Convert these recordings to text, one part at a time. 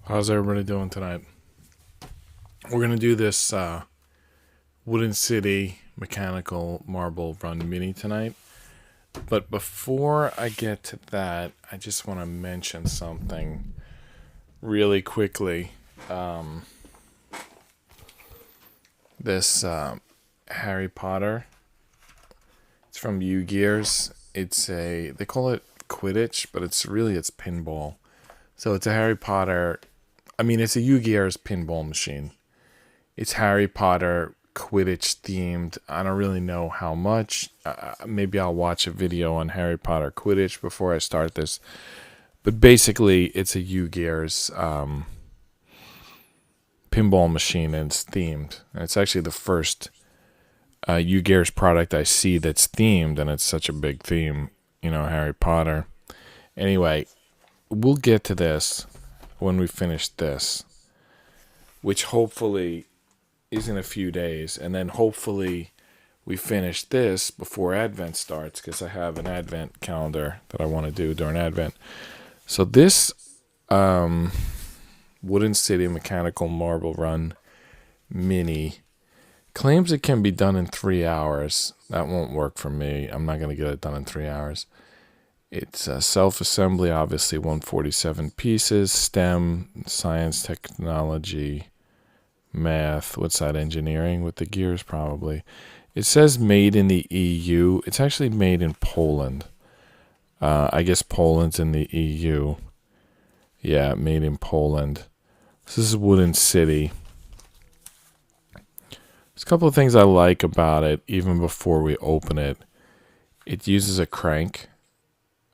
How's everybody doing tonight? We're going to do this Wooden City Mechanical Marble Run Mini tonight. But before I get to that, I just want to mention something really quickly. This Harry Potter, it's from U-Gears. They call it Quidditch, but it's pinball. So it's a Harry Potter, it's a U-Gears pinball machine. It's Harry Potter Quidditch themed. I don't really know how much. Maybe I'll watch a video on Harry Potter Quidditch before I start this. But basically, it's a U-Gears pinball machine, and it's themed. And it's actually the first U-Gears product I see that's themed, and it's such a big theme, Harry Potter. Anyway, we'll get to this when we finish this, which hopefully is in a few days, and then hopefully we finish this before Advent starts, because I have an Advent calendar that I want to do during Advent. So this Wooden City Mechanical Marble Run Mini claims it can be done in 3 hours. That won't work for me. I'm not going to get it done in 3 hours. It's self-assembly, obviously 147 pieces, STEM, science, technology, math. What's that, engineering with the gears probably. It says made in the EU. It's actually made in Poland. I guess Poland's in the EU. Yeah, made in Poland. This is Wooden City. There's a couple of things I like about it even before we open it. It uses a crank.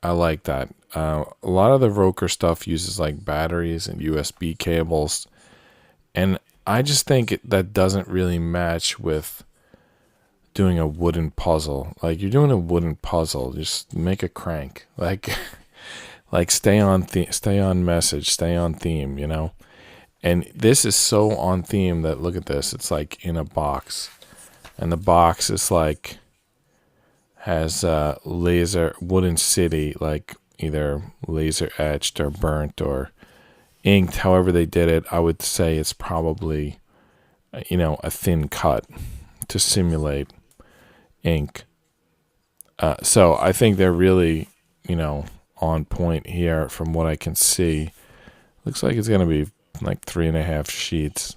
I like that. A lot of the Roker stuff uses like batteries and USB cables. And I just think that doesn't really match with doing a wooden puzzle. Like, you're doing a wooden puzzle, just make a crank. Like stay on message, stay on theme, And this is so on theme that, look at this, it's like in a box. And the box is like, has laser Wooden City, like either laser etched or burnt or inked, however they did it. I would say it's probably, a thin cut to simulate ink. So I think they're really, on point here from what I can see. Looks like it's going to be like 3.5 sheets.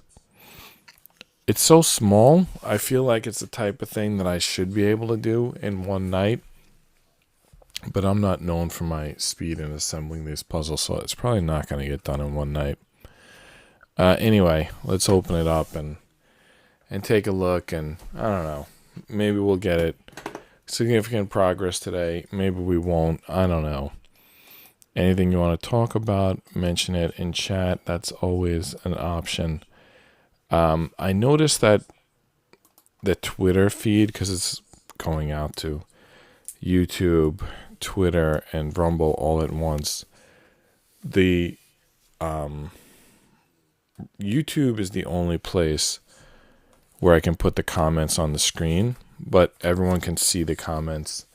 It's so small, I feel like it's the type of thing that I should be able to do in one night. But I'm not known for my speed in assembling these puzzles, so it's probably not going to get done in one night. Anyway, let's open it up and take a look, and I don't know. Maybe we'll get it. Significant progress today. Maybe we won't. I don't know. Anything you want to talk about, mention it in chat. That's always an option. I noticed that the Twitter feed, because it's going out to YouTube, Twitter, and Rumble all at once. The YouTube is the only place where I can put the comments on the screen, but everyone can see the comments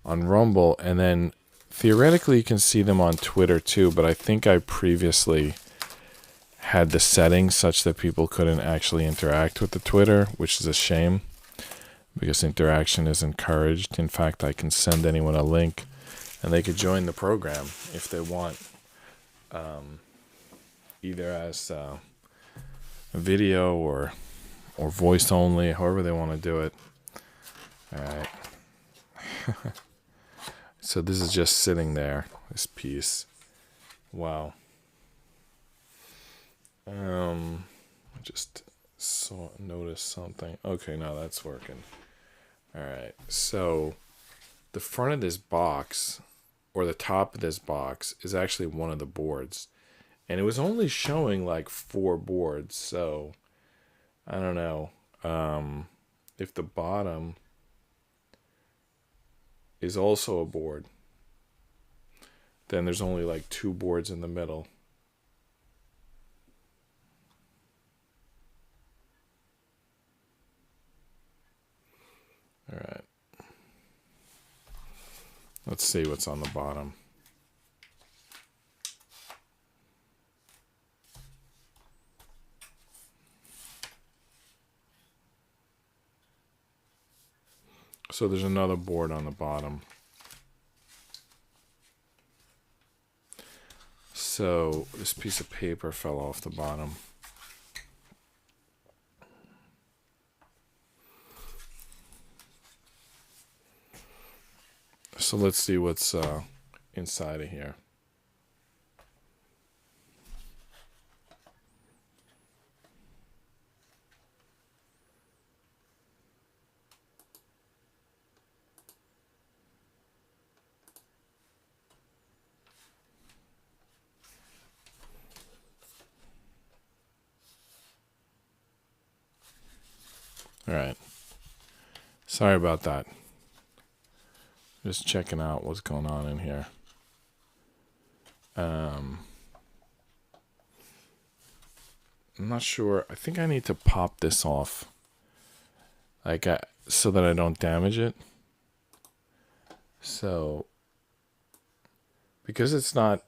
on Rumble, and then theoretically you can see them on Twitter too, but I think I previously had the settings such that people couldn't actually interact with the Twitter, which is a shame because interaction is encouraged. In fact, I can send anyone a link and they could join the program if they want, either as a video or voice only, however they want to do it. All right. So this is just sitting there, this piece. Wow. I just noticed something. Okay, now that's working. All right. So the front of this box, or the top of this box, is actually one of the boards. And it was only showing like 4 boards, so I don't know. If the bottom is also a board, then there's only like 2 boards in the middle. All right. Let's see what's on the bottom. So there's another board on the bottom. So this piece of paper fell off the bottom. So let's see what's inside of here. All right. Sorry about that. Just checking out what's going on in here. I'm not sure. I think I need to pop this off, like so that I don't damage it. So, because it's not.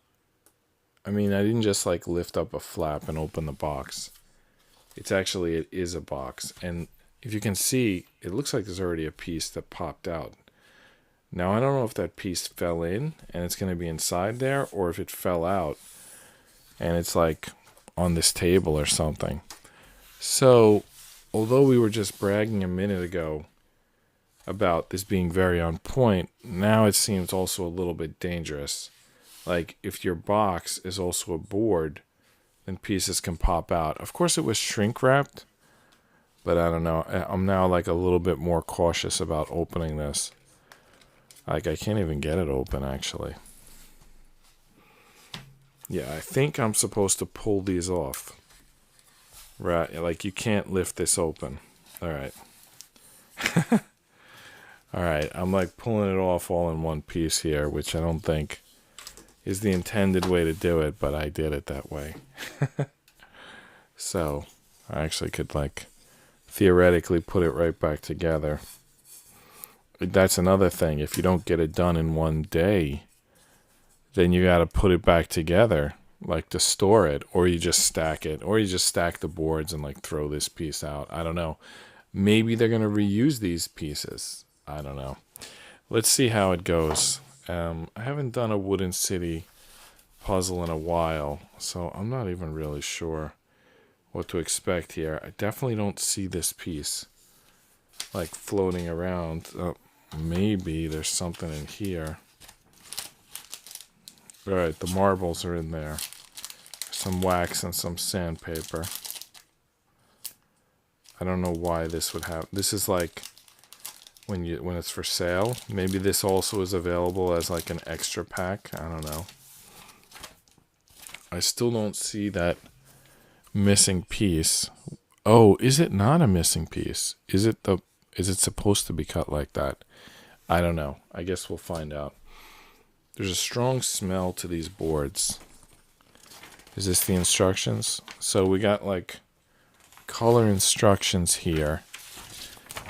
I mean, I didn't just like lift up a flap and open the box. It is a box, and if you can see, it looks like there's already a piece that popped out. Now, I don't know if that piece fell in and it's going to be inside there, or if it fell out and it's like on this table or something. So, although we were just bragging a minute ago about this being very on point, now it seems also a little bit dangerous. Like, if your box is also a board, then pieces can pop out. Of course, it was shrink wrapped, but I don't know. I'm now like a little bit more cautious about opening this. Like, I can't even get it open, actually. Yeah, I think I'm supposed to pull these off. Right, like you can't lift this open. All right. All right, I'm like pulling it off all in one piece here, which I don't think is the intended way to do it, but I did it that way. So, I actually could like theoretically put it right back together. That's another thing. If you don't get it done in one day, then you got to put it back together, like to store it, or you just stack it, or you just stack the boards and like throw this piece out. I don't know. Maybe they're going to reuse these pieces. I don't know. Let's see how it goes. I haven't done a Wooden City puzzle in a while, so I'm not even really sure what to expect here. I definitely don't see this piece like floating around. Maybe there's something in here. All right, the marbles are in there. Some wax and some sandpaper. I don't know why this would have. This is like when it's for sale. Maybe this also is available as like an extra pack. I don't know. I still don't see that missing piece. Oh, is it not a missing piece? Is it supposed to be cut like that? I don't know. I guess we'll find out. There's a strong smell to these boards. Is this the instructions? So we got like color instructions here.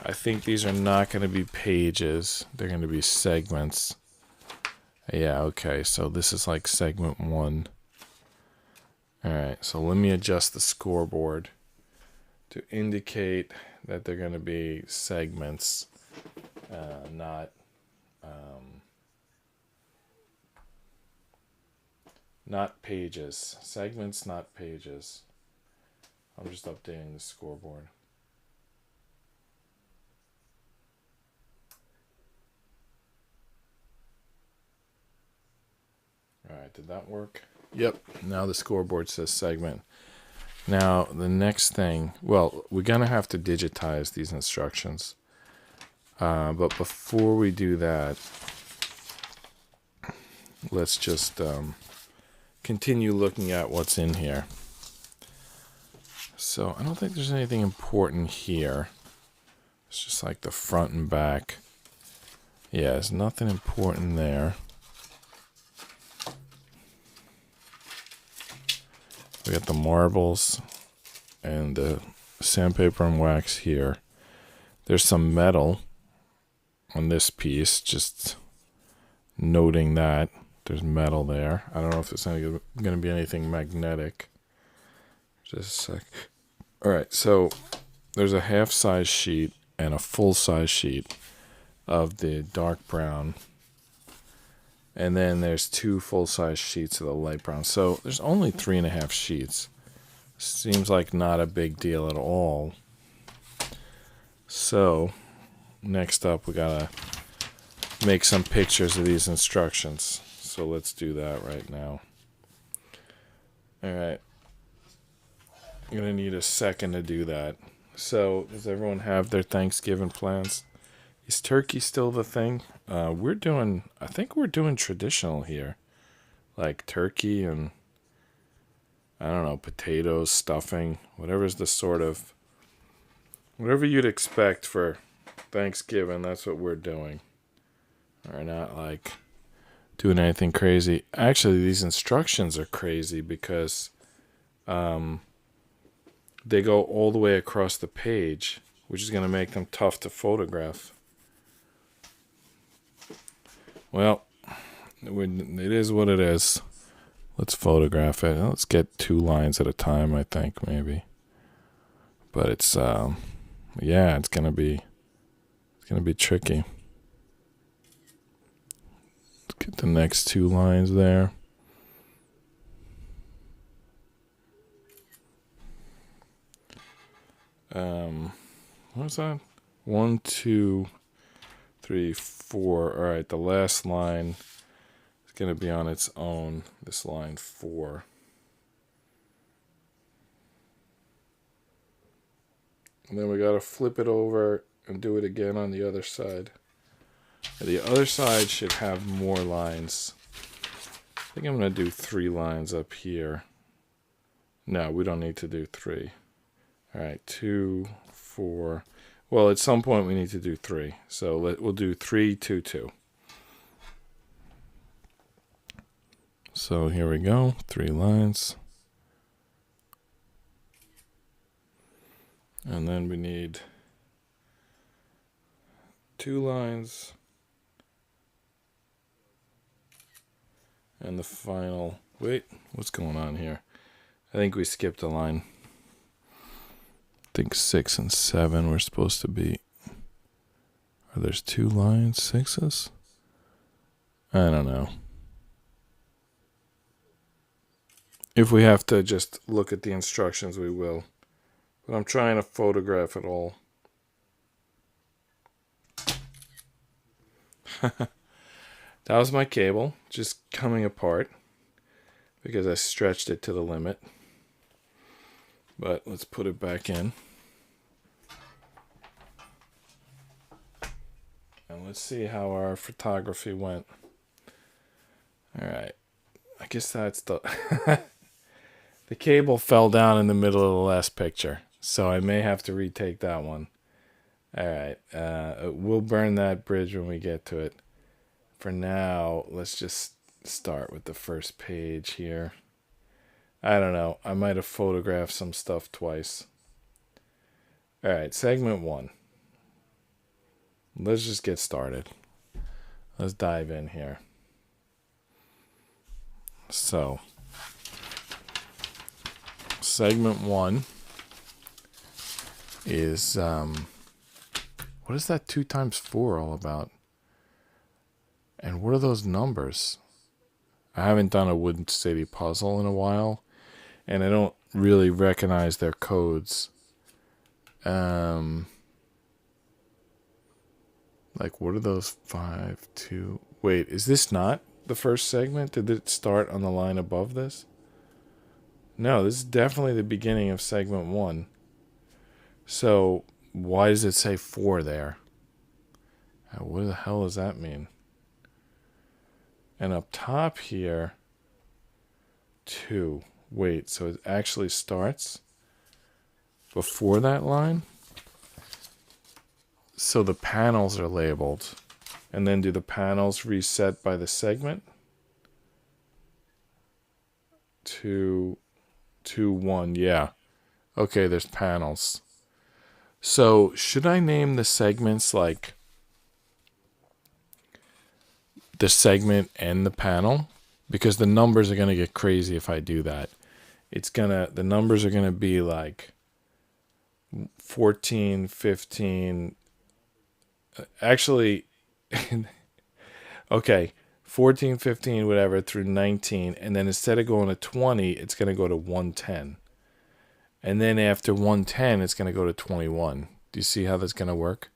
I think these are not going to be pages. They're going to be segments. Yeah, okay. So this is like segment 1. All right. So let me adjust the scoreboard to indicate that they're going to be segments, not pages. Segments, not pages. I'm just updating the scoreboard. All right, did that work? Yep. Now the scoreboard says segment. Now, the next thing, well, we're going to have to digitize these instructions. But before we do that, let's just continue looking at what's in here. So I don't think there's anything important here. It's just like the front and back. Yeah, there's nothing important there. We got the marbles and the sandpaper and wax here. There's some metal on this piece, just noting that there's metal there. I don't know if there's going to be anything magnetic. Just a sec. All right, so there's a half-size sheet and a full-size sheet. of the dark brown. And then there's 2 full-size sheets of the light brown. So there's only 3.5 sheets. Seems like not a big deal at all. So next up, we gotta make some pictures of these instructions. So let's do that right now. All right. I'm gonna need a second to do that. So does everyone have their Thanksgiving plans? Is turkey still the thing? I think we're doing traditional here. Like turkey and, I don't know, potatoes, stuffing, whatever you'd expect for Thanksgiving, that's what we're doing. We're not like doing anything crazy. Actually, these instructions are crazy because they go all the way across the page, which is going to make them tough to photograph. Well, it is what it is. Let's photograph it. Let's get 2 lines at a time, I think, maybe. But it's it's gonna be tricky. Let's get the next 2 lines there. What was that? 1, 2, 3, 4. All right, the last line is going to be on its own. This line 4. And then we got to flip it over and do it again on the other side. The other side should have more lines. I think I'm going to do 3 lines up here. No, we don't need to do 3. All right, 2, 4. Well, at some point we need to do 3. So we'll do 3, 2, 2. So here we go, 3 lines. And then we need 2 lines. And the final, wait, what's going on here? I think we skipped a line. I think 6 and 7 were supposed to be. Are there's 2 lines, 6s? I don't know. If we have to just look at the instructions, we will. But I'm trying to photograph it all. That was my cable, just coming apart because I stretched it to the limit. But let's put it back in. And let's see how our photography went. All right. I guess that's the... The cable fell down in the middle of the last picture, so I may have to retake that one. All right. We'll burn that bridge when we get to it. For now, let's just start with the first page here. I don't know. I might have photographed some stuff twice. All right, segment 1. Let's just get started. Let's dive in here. So, segment 1 is, what is that 2 times 4 all about? And what are those numbers? I haven't done a Wood City puzzle in a while, and I don't really recognize their codes. Like, what are those 5, 2... Wait, is this not the first segment? Did it start on the line above this? No, this is definitely the beginning of segment 1. So, why does it say 4 there? What the hell does that mean? And up top here, 2. Wait, so it actually starts before that line? So the panels are labeled. And then do the panels reset by the segment? 2, 2, 1, yeah. Okay, there's panels. So should I name the segments like the segment and the panel? Because the numbers are going to get crazy if I do that. The numbers are going to be like 14, 15. Actually, Okay, 14, 15, whatever, through 19. And then instead of going to 20, it's going to go to 110. And then after 110, it's going to go to 21. Do you see how that's going to work?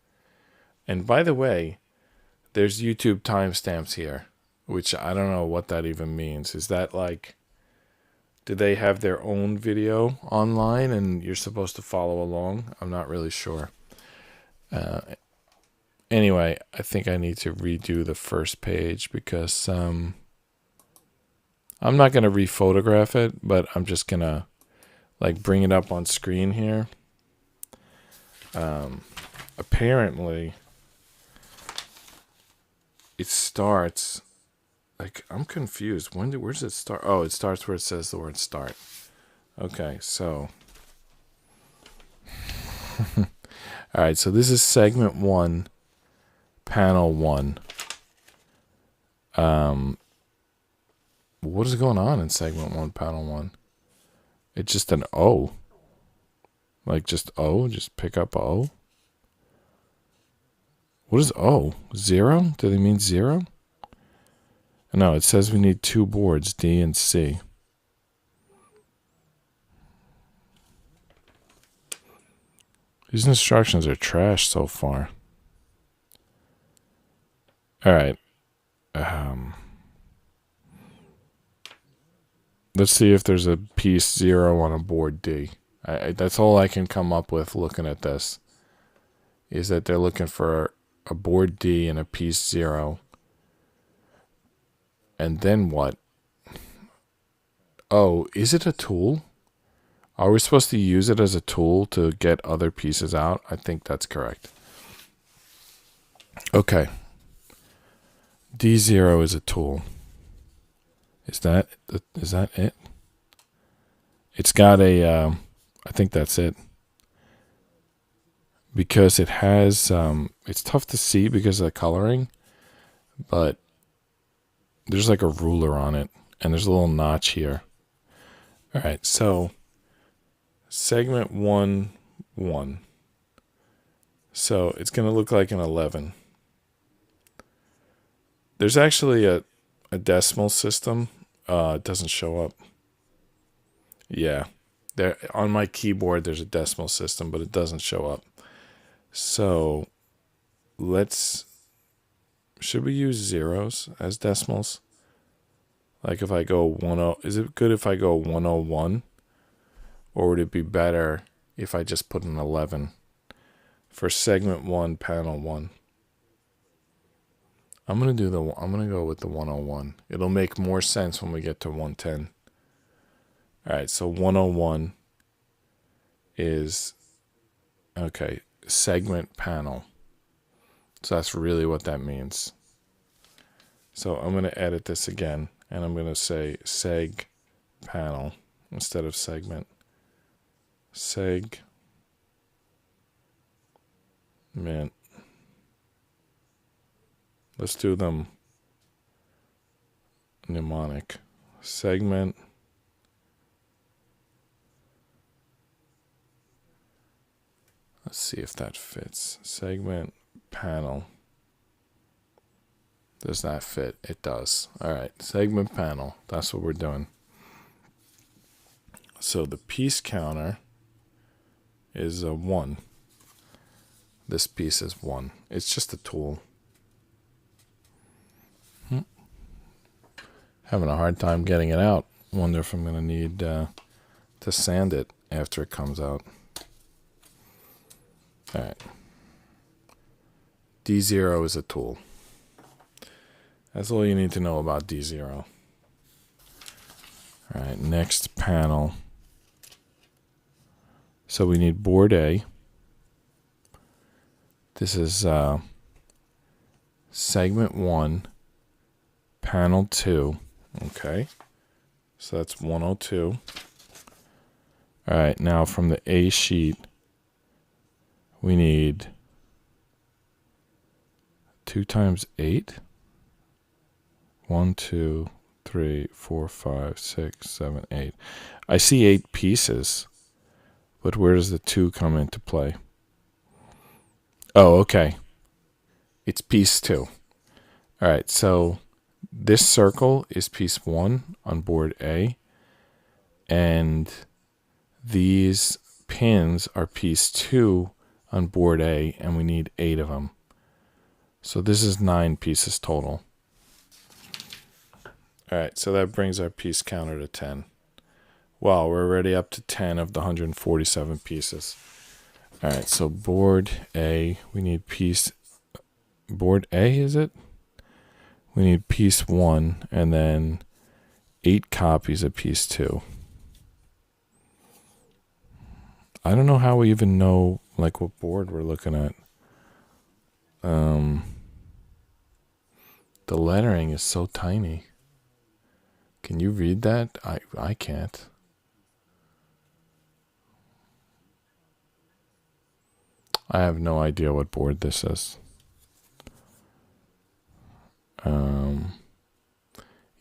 And by the way, there's YouTube timestamps here, which I don't know what that even means. Is that like, do they have their own video online and you're supposed to follow along? I'm not really sure. Anyway, I think I need to redo the first page because I'm not going to rephotograph it, but I'm just going to like bring it up on screen here. Apparently, it starts, like, I'm confused. Where does it start? Oh, it starts where it says the word start. Okay, so. All right, so this is segment 1, panel 1. What is going on in segment 1, panel 1? It's just an O. Like just O? Just pick up O? What is O? 0? Do they mean 0? No, it says we need 2 boards, D and C. These instructions are trash so far. All right. Let's see if there's a piece 0 on a board D. That's all I can come up with looking at this. Is that they're looking for a board D and a piece 0. And then what? Oh, is it a tool? Are we supposed to use it as a tool to get other pieces out? I think that's correct. Okay. D0 is a tool. Is that it? It's got a, I think that's it. Because it has, it's tough to see because of the coloring, but there's like a ruler on it, and there's a little notch here. All right, so segment 1, 1. So it's going to look like an 11. There's actually a decimal system. It doesn't show up. Yeah, there on my keyboard there's a decimal system, but it doesn't show up. So should we use zeros as decimals? Like if I go 10, is it good if I go 101? Or would it be better if I just put an 11 for segment 1, panel 1? I'm going to go with the 101. It'll make more sense when we get to 110. All right, so 101 is, okay, segment panel. So that's really what that means. So I'm going to edit this again, and I'm going to say seg panel instead of segment. Seg. Man. Let's do them mnemonic. Segment. Let's see if that fits. Segment panel. Does that fit? It does. All right. Segment panel. That's what we're doing. So the piece counter is a 1. This piece is 1. It's just a tool. Having a hard time getting it out. Wonder if I'm going to need to sand it after it comes out. All right. D0 is a tool. That's all you need to know about D0. All right, next panel. So we need board A. This is segment 1, panel 2. Okay, so that's 102. All right, now from the A sheet, we need 2 times 8. 1, 2, 3, 4, 5, 6, 7, 8. I see 8 pieces, but where does the 2 come into play? Oh, okay. It's piece 2. All right, so this circle is piece 1 on board A, and these pins are piece 2 on board A, and we need 8 of them. So this is 9 pieces total. All right, so that brings our piece counter to 10. Wow, we're already up to 10 of the 147 pieces. All right, so board A, we need piece, board A, is it? We need piece 1 and then 8 copies of piece 2. I don't know how we even know like what board we're looking at. The lettering is so tiny. Can you read that? I can't. I have no idea what board this is.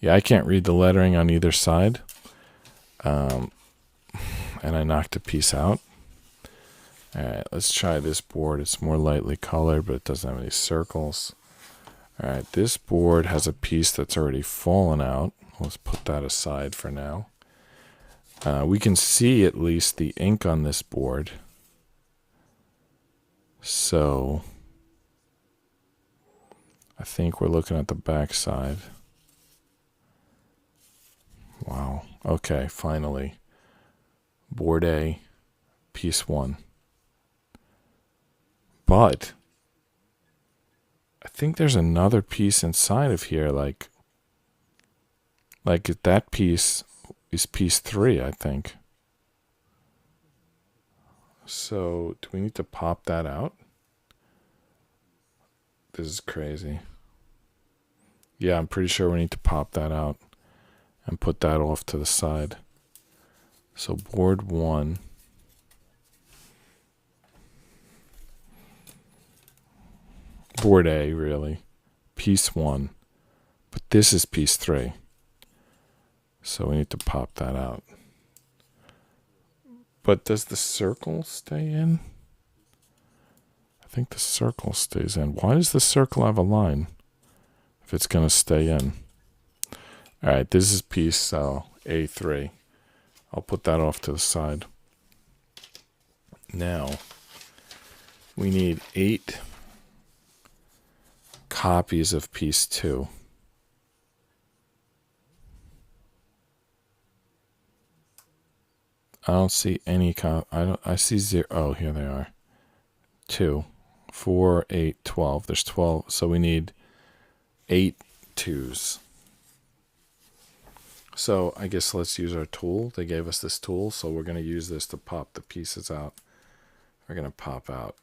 Yeah, I can't read the lettering on either side. And I knocked a piece out. All right, let's try this board. It's more lightly colored, but it doesn't have any circles. All right, this board has a piece that's already fallen out. Let's put that aside for now. We can see at least the ink on this board. So I think we're looking at the back side. Wow. Okay, finally. Board A, piece 1. But I think there's another piece inside of here, like that piece is piece 3, I think. So do we need to pop that out? This is crazy. Yeah, I'm pretty sure we need to pop that out and put that off to the side. So board 1. Board A, really. Piece 1. But this is piece 3. So we need to pop that out. But does the circle stay in? I think the circle stays in. Why does the circle have a line if it's going to stay in? All right, this is piece A3. I'll put that off to the side. Now, we need 8 copies of piece 2. I don't see any I see 0. Oh, here they are. 2, 4, 8, 12. There's 12. So we need 8 2s. So I guess let's use our tool. They gave us this tool, so we're going to use this to pop the pieces out. We're going to pop out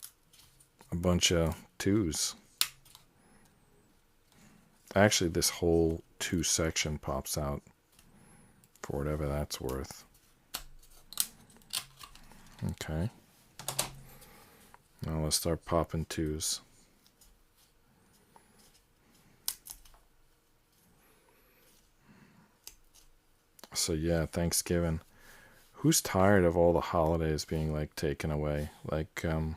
a bunch of 2s. Actually, this whole 2 section pops out for whatever that's worth. Okay. Now let's start popping 2s. So yeah, Thanksgiving. Who's tired of all the holidays being like taken away? Like, I'm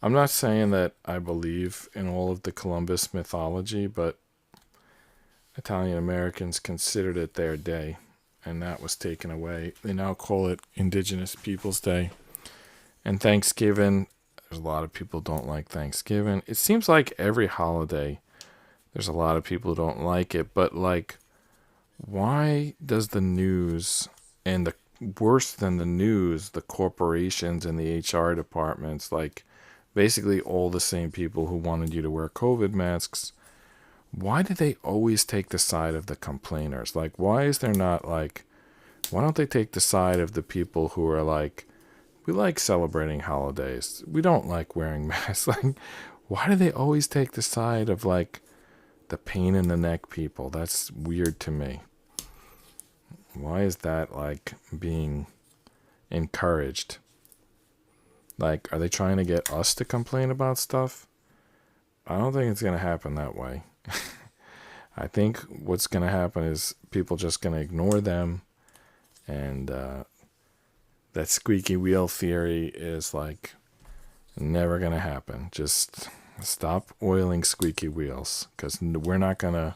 not saying that I believe in all of the Columbus mythology, but Italian Americans considered it their day, and that was taken away. They now call it Indigenous Peoples Day. And Thanksgiving, there's a lot of people who don't like Thanksgiving. It seems like every holiday, there's a lot of people who don't like it, but like, why does the news, and the worse than the news, the corporations and the HR departments, like basically all the same people who wanted you to wear COVID masks, why do they always take the side of the complainers? Like, why is there not like, why don't they take the side of the people who are like, we like celebrating holidays, we don't like wearing masks? Like, why do they always take the side of like the pain in the neck people? That's weird to me. Why is that like being encouraged? Like, are they trying to get us to complain about stuff? I don't think it's going to happen that way. I think what's going to happen is people just going to ignore them, and that squeaky wheel theory is like never going to happen. Just Stop oiling squeaky wheels, because we're not going to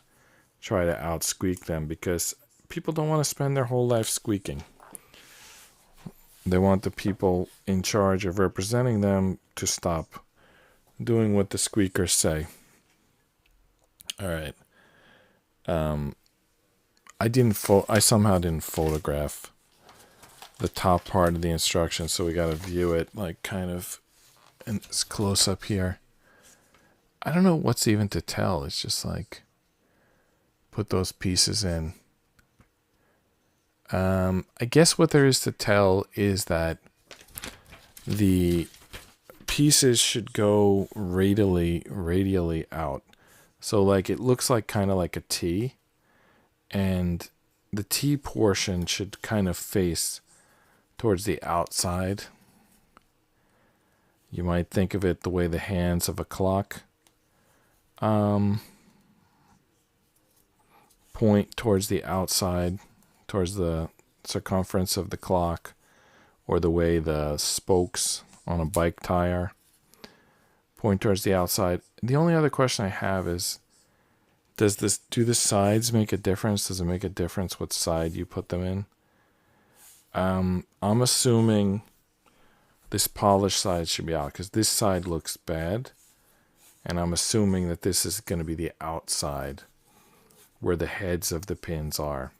try to out squeak them, because people don't want to spend their whole life squeaking. They want the people in charge of representing them to stop doing what the squeakers say. All right. I somehow didn't photograph the top part of the instructions, so we got to view it like kind of in this close up here. I don't know what's even to tell. It's just like put those pieces in. I guess what there is to tell is that the pieces should go radially out. So like it looks like kind of like a T, and the T portion should kind of face towards the outside. You might think of it the way the hands of a clock point towards the outside, towards the circumference of the clock, or the way the spokes on a bike tire point towards the outside. The only other question I have is, do the sides make a difference? Does it make a difference what side you put them in? I'm assuming this polished side should be out, because this side looks bad, and I'm assuming that this is going to be the outside where the heads of the pins are.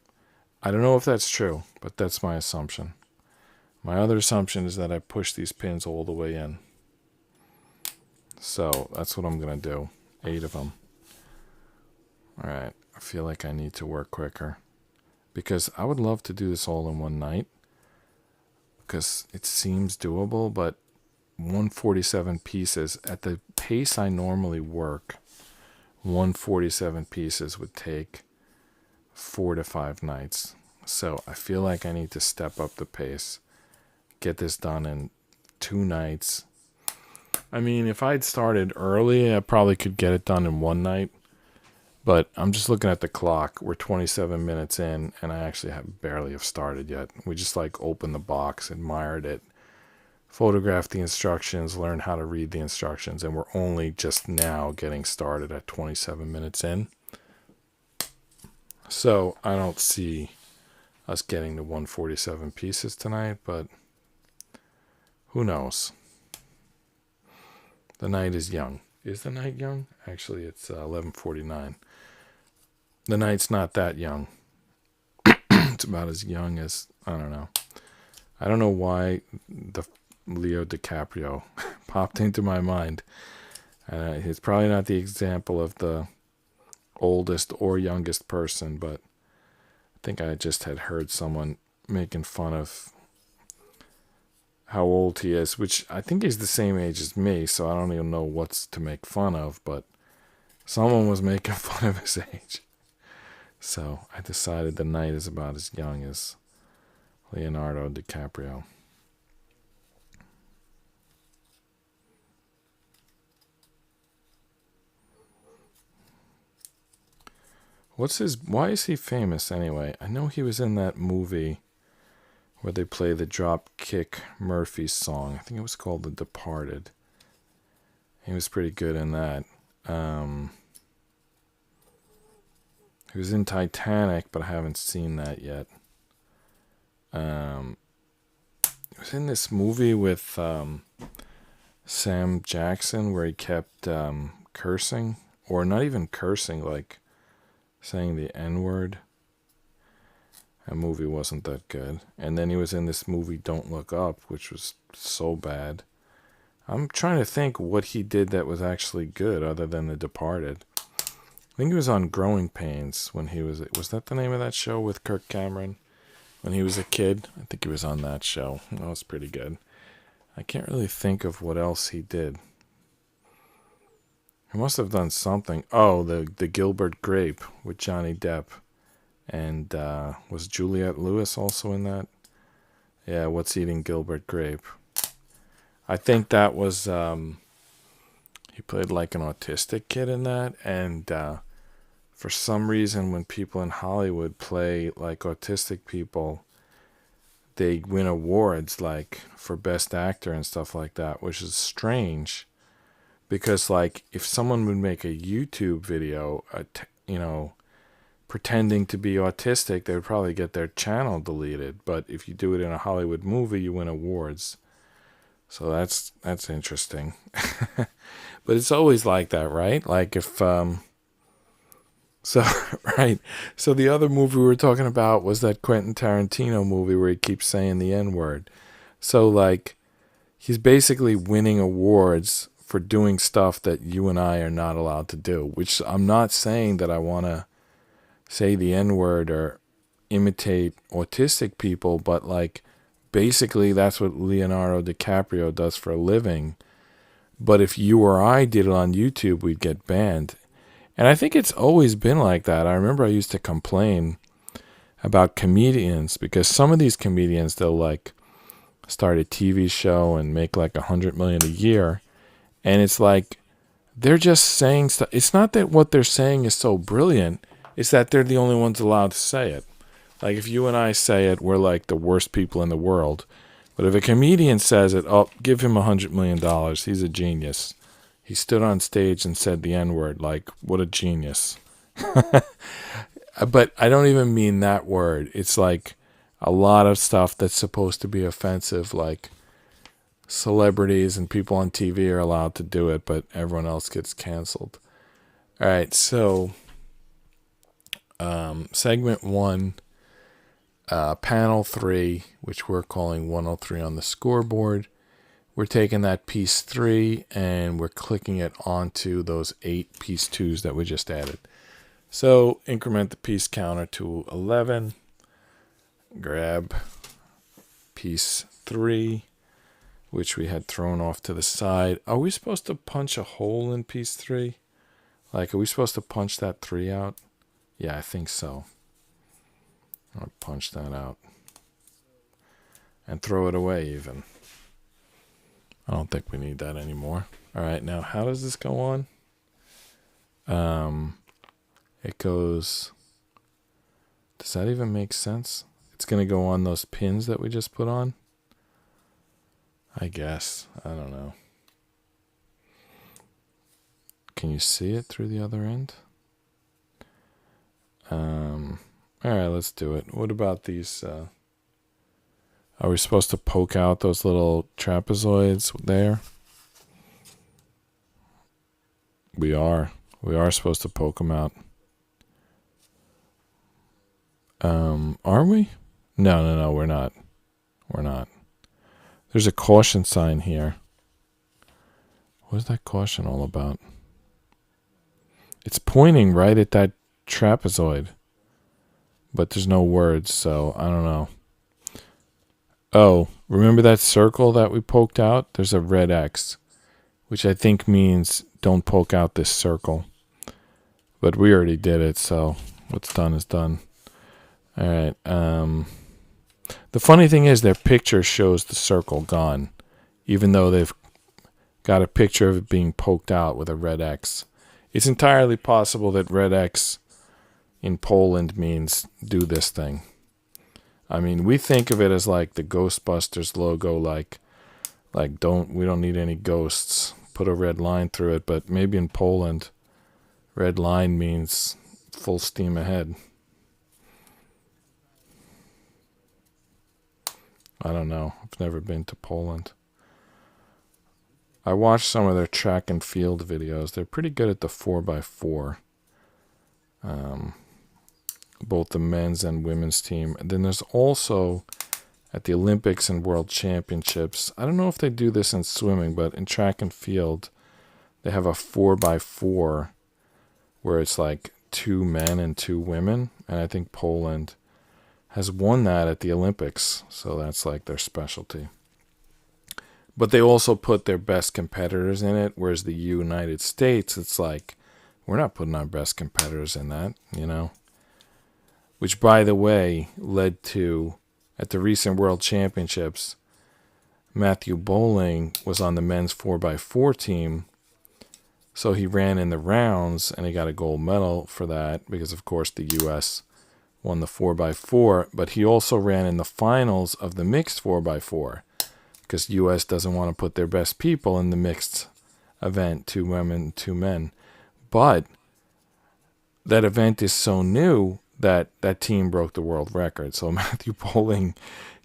I don't know if that's true, but that's my assumption. My other assumption is that I push these pins all the way in. So that's what I'm going to do. 8 of them. Alright, I feel like I need to work quicker, because I would love to do this all in one night, because it seems doable, but 147 pieces, at the pace I normally work, 147 pieces would take 4 to 5 nights. So I feel like I need to step up the pace, get this done in 2 nights. I mean, if I'd started early, I probably could get it done in 1 night. But I'm just looking at the clock. We're 27 minutes in, and I actually barely have started yet. We just like opened the box, admired it, photographed the instructions, learned how to read the instructions, and we're only just now getting started at 27 minutes in. So I don't see us getting to 147 pieces tonight, but who knows? The night is young. Is the night young? Actually, it's 11:49. The night's not that young. It's about as young as, I don't know. I don't know why the Leo DiCaprio popped into my mind. He's probably not the example of the oldest or youngest person, but I think I just had heard someone making fun of how old he is, which I think he's the same age as me, so I don't even know what's to make fun of, but someone was making fun of his age. So I decided the night is about as young as Leonardo DiCaprio. Why is he famous anyway? I know he was in that movie where they play the Dropkick Murphys song. I think it was called The Departed. He was pretty good in that. He was in Titanic, but I haven't seen that yet. He was in this movie with Sam Jackson where he kept cursing, or not even cursing, like saying the N-word. That movie wasn't that good. And then he was in this movie Don't Look Up, which was so bad. I'm trying to think what he did that was actually good other than The Departed. I think he was on Growing Pains when he was that the name of that show with Kirk Cameron? When he was a kid? I think he was on that show. That was pretty good. I can't really think of what else he did. He must have done something. Oh, the Gilbert Grape with Johnny Depp. And was Juliette Lewis also in that? Yeah, What's Eating Gilbert Grape? I think that was... he played like an autistic kid in that. And for some reason, when people in Hollywood play like autistic people, they win awards like for Best Actor and stuff like that, which is strange. Because like if someone would make a YouTube video, pretending to be autistic, they would probably get their channel deleted. But if you do it in a Hollywood movie, you win awards. So that's interesting. But it's always like that, right? Like if so right. So the other movie we were talking about was that Quentin Tarantino movie where he keeps saying the N-word. So like he's basically winning awards for doing stuff that you and I are not allowed to do, which I'm not saying that I want to say the N-word or imitate autistic people, but like basically that's what Leonardo DiCaprio does for a living. But if you or I did it on YouTube, we'd get banned. And I think it's always been like that. I remember I used to complain about comedians because some of these comedians, they'll like start a TV show and make like $100 million a year. And it's like, they're just saying stuff. It's not that what they're saying is so brilliant. It's that they're the only ones allowed to say it. Like if you and I say it, we're like the worst people in the world. But if a comedian says it, oh, give him $100 million. He's a genius. He stood on stage and said the N-word. Like, what a genius. But I don't even mean that word. It's like a lot of stuff that's supposed to be offensive, like celebrities and people on TV are allowed to do it, but everyone else gets canceled. All right, so segment 1, panel 3, which we're calling 103 on the scoreboard. We're taking that piece 3 and we're clicking it onto those 8 piece 2s that we just added. So increment the piece counter to 11. Grab piece 3, which we had thrown off to the side. Are we supposed to punch a hole in piece 3? Like, are we supposed to punch that 3 out? Yeah, I think so. I'll punch that out. And throw it away even. I don't think we need that anymore. All right, now how does this go on? It goes... Does that even make sense? It's going to go on those pins that we just put on? I guess. I don't know. Can you see it through the other end? All right, let's do it. What about these? Are we supposed to poke out those little trapezoids there? We are. We are supposed to poke them out. Are we? No, we're not. We're not. There's a caution sign here. What is that caution all about? It's pointing right at that trapezoid. But there's no words, so I don't know. Oh, remember that circle that we poked out? There's a red X, which I think means don't poke out this circle. But we already did it, so what's done is done. All right. The funny thing is their picture shows the circle gone, even though they've got a picture of it being poked out with a red X. It's entirely possible that red X in Poland means do this thing. I mean, we think of it as like the Ghostbusters logo, like we don't need any ghosts. Put a red line through it, but maybe in Poland, red line means full steam ahead. I don't know. I've never been to Poland. I watched some of their track and field videos. They're pretty good at the 4x4. Both the men's and women's team. And then there's also at the Olympics and World Championships. I don't know if they do this in swimming, but in track and field, they have a 4x4 where it's like 2 men and 2 women. And I think Poland has won that at the Olympics. So that's like their specialty. But they also put their best competitors in it, whereas the United States, it's like, we're not putting our best competitors in that, you know. Which, by the way, led to, at the recent World Championships, Matthew Bowling was on the men's 4x4 team. So he ran in the rounds, and he got a gold medal for that, because, of course, the U.S. won the 4x4. But he also ran in the finals of the mixed 4x4. Because U.S. doesn't want to put their best people in the mixed event, 2 women, 2 men. But that event is so new that that team broke the world record. So Matthew Bowling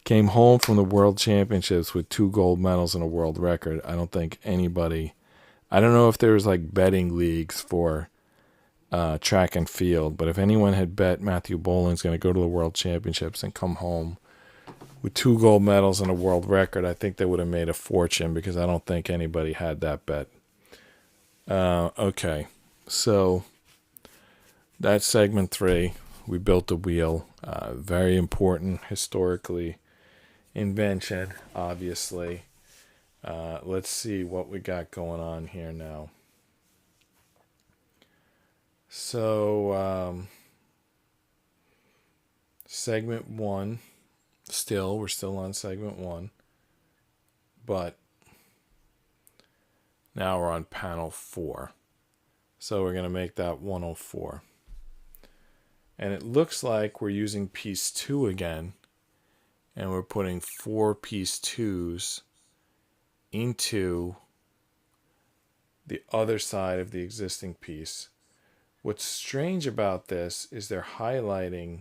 came home from the World Championships with 2 gold medals and a world record. I don't think anybody, I don't know if there was like betting leagues for track and field, but if anyone had bet Matthew Bowling's going to go to the World Championships and come home with 2 gold medals and a world record, I think they would have made a fortune, because I don't think anybody had that bet. Okay, so that's segment 3. We built a wheel. Very important historically invention, obviously. Let's see what we got going on here now. So, segment 1, we're still on segment 1, but now we're on panel 4. So we're going to make that 104. And it looks like we're using piece 2 again, and we're putting 4 piece 2s into the other side of the existing piece. What's strange about this is they're highlighting.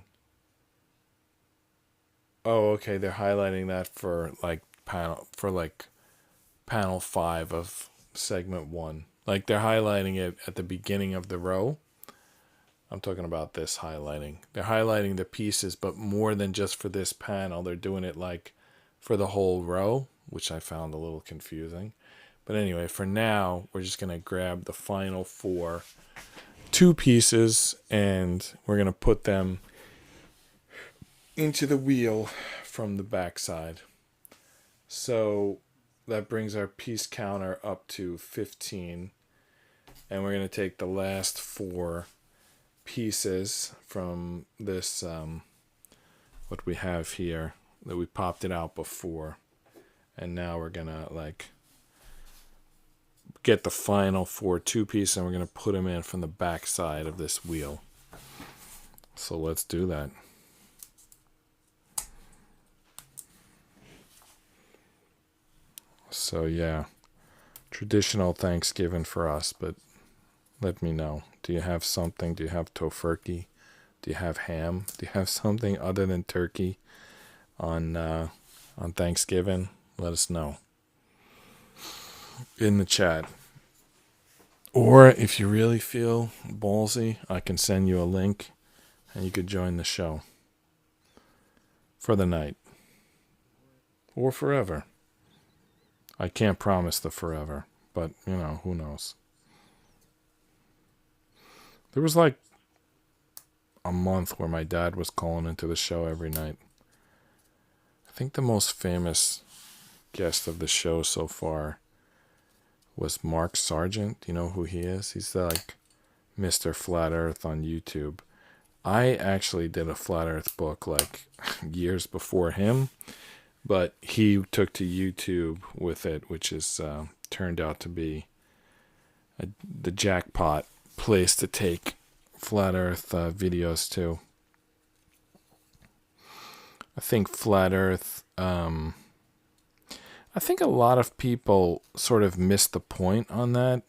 Oh, okay, they're highlighting that for panel 5 of segment 1. Like they're highlighting it at the beginning of the row. I'm talking about this highlighting. They're highlighting the pieces, but more than just for this panel. They're doing it like for the whole row, which I found a little confusing. But anyway, for now, we're just going to grab the final 4 2 pieces, and we're going to put them into the wheel from the back side. So that brings our piece counter up to 15. And we're going to take the last 4 pieces from this, what we have here, that we popped it out before. And now we're going to like get the final 4 2 pieces, and we're going to put them in from the back side of this wheel. So let's do that. So yeah, traditional Thanksgiving for us, but let me know. Do you have something? Do you have tofurkey? Do you have ham? Do you have something other than turkey on Thanksgiving? Let us know in the chat. Or if you really feel ballsy, I can send you a link and you could join the show for the night or forever. I can't promise the forever, but you know, who knows. There was like a month where my dad was calling into the show every night. I think the most famous guest of the show so far was Mark Sargent. You know who he is? He's like Mr. Flat Earth on YouTube. I actually did a Flat Earth book like years before him, but he took to YouTube with it, which is turned out to be the jackpot place to take Flat Earth videos to. I think Flat Earth, I think a lot of people sort of missed the point on that.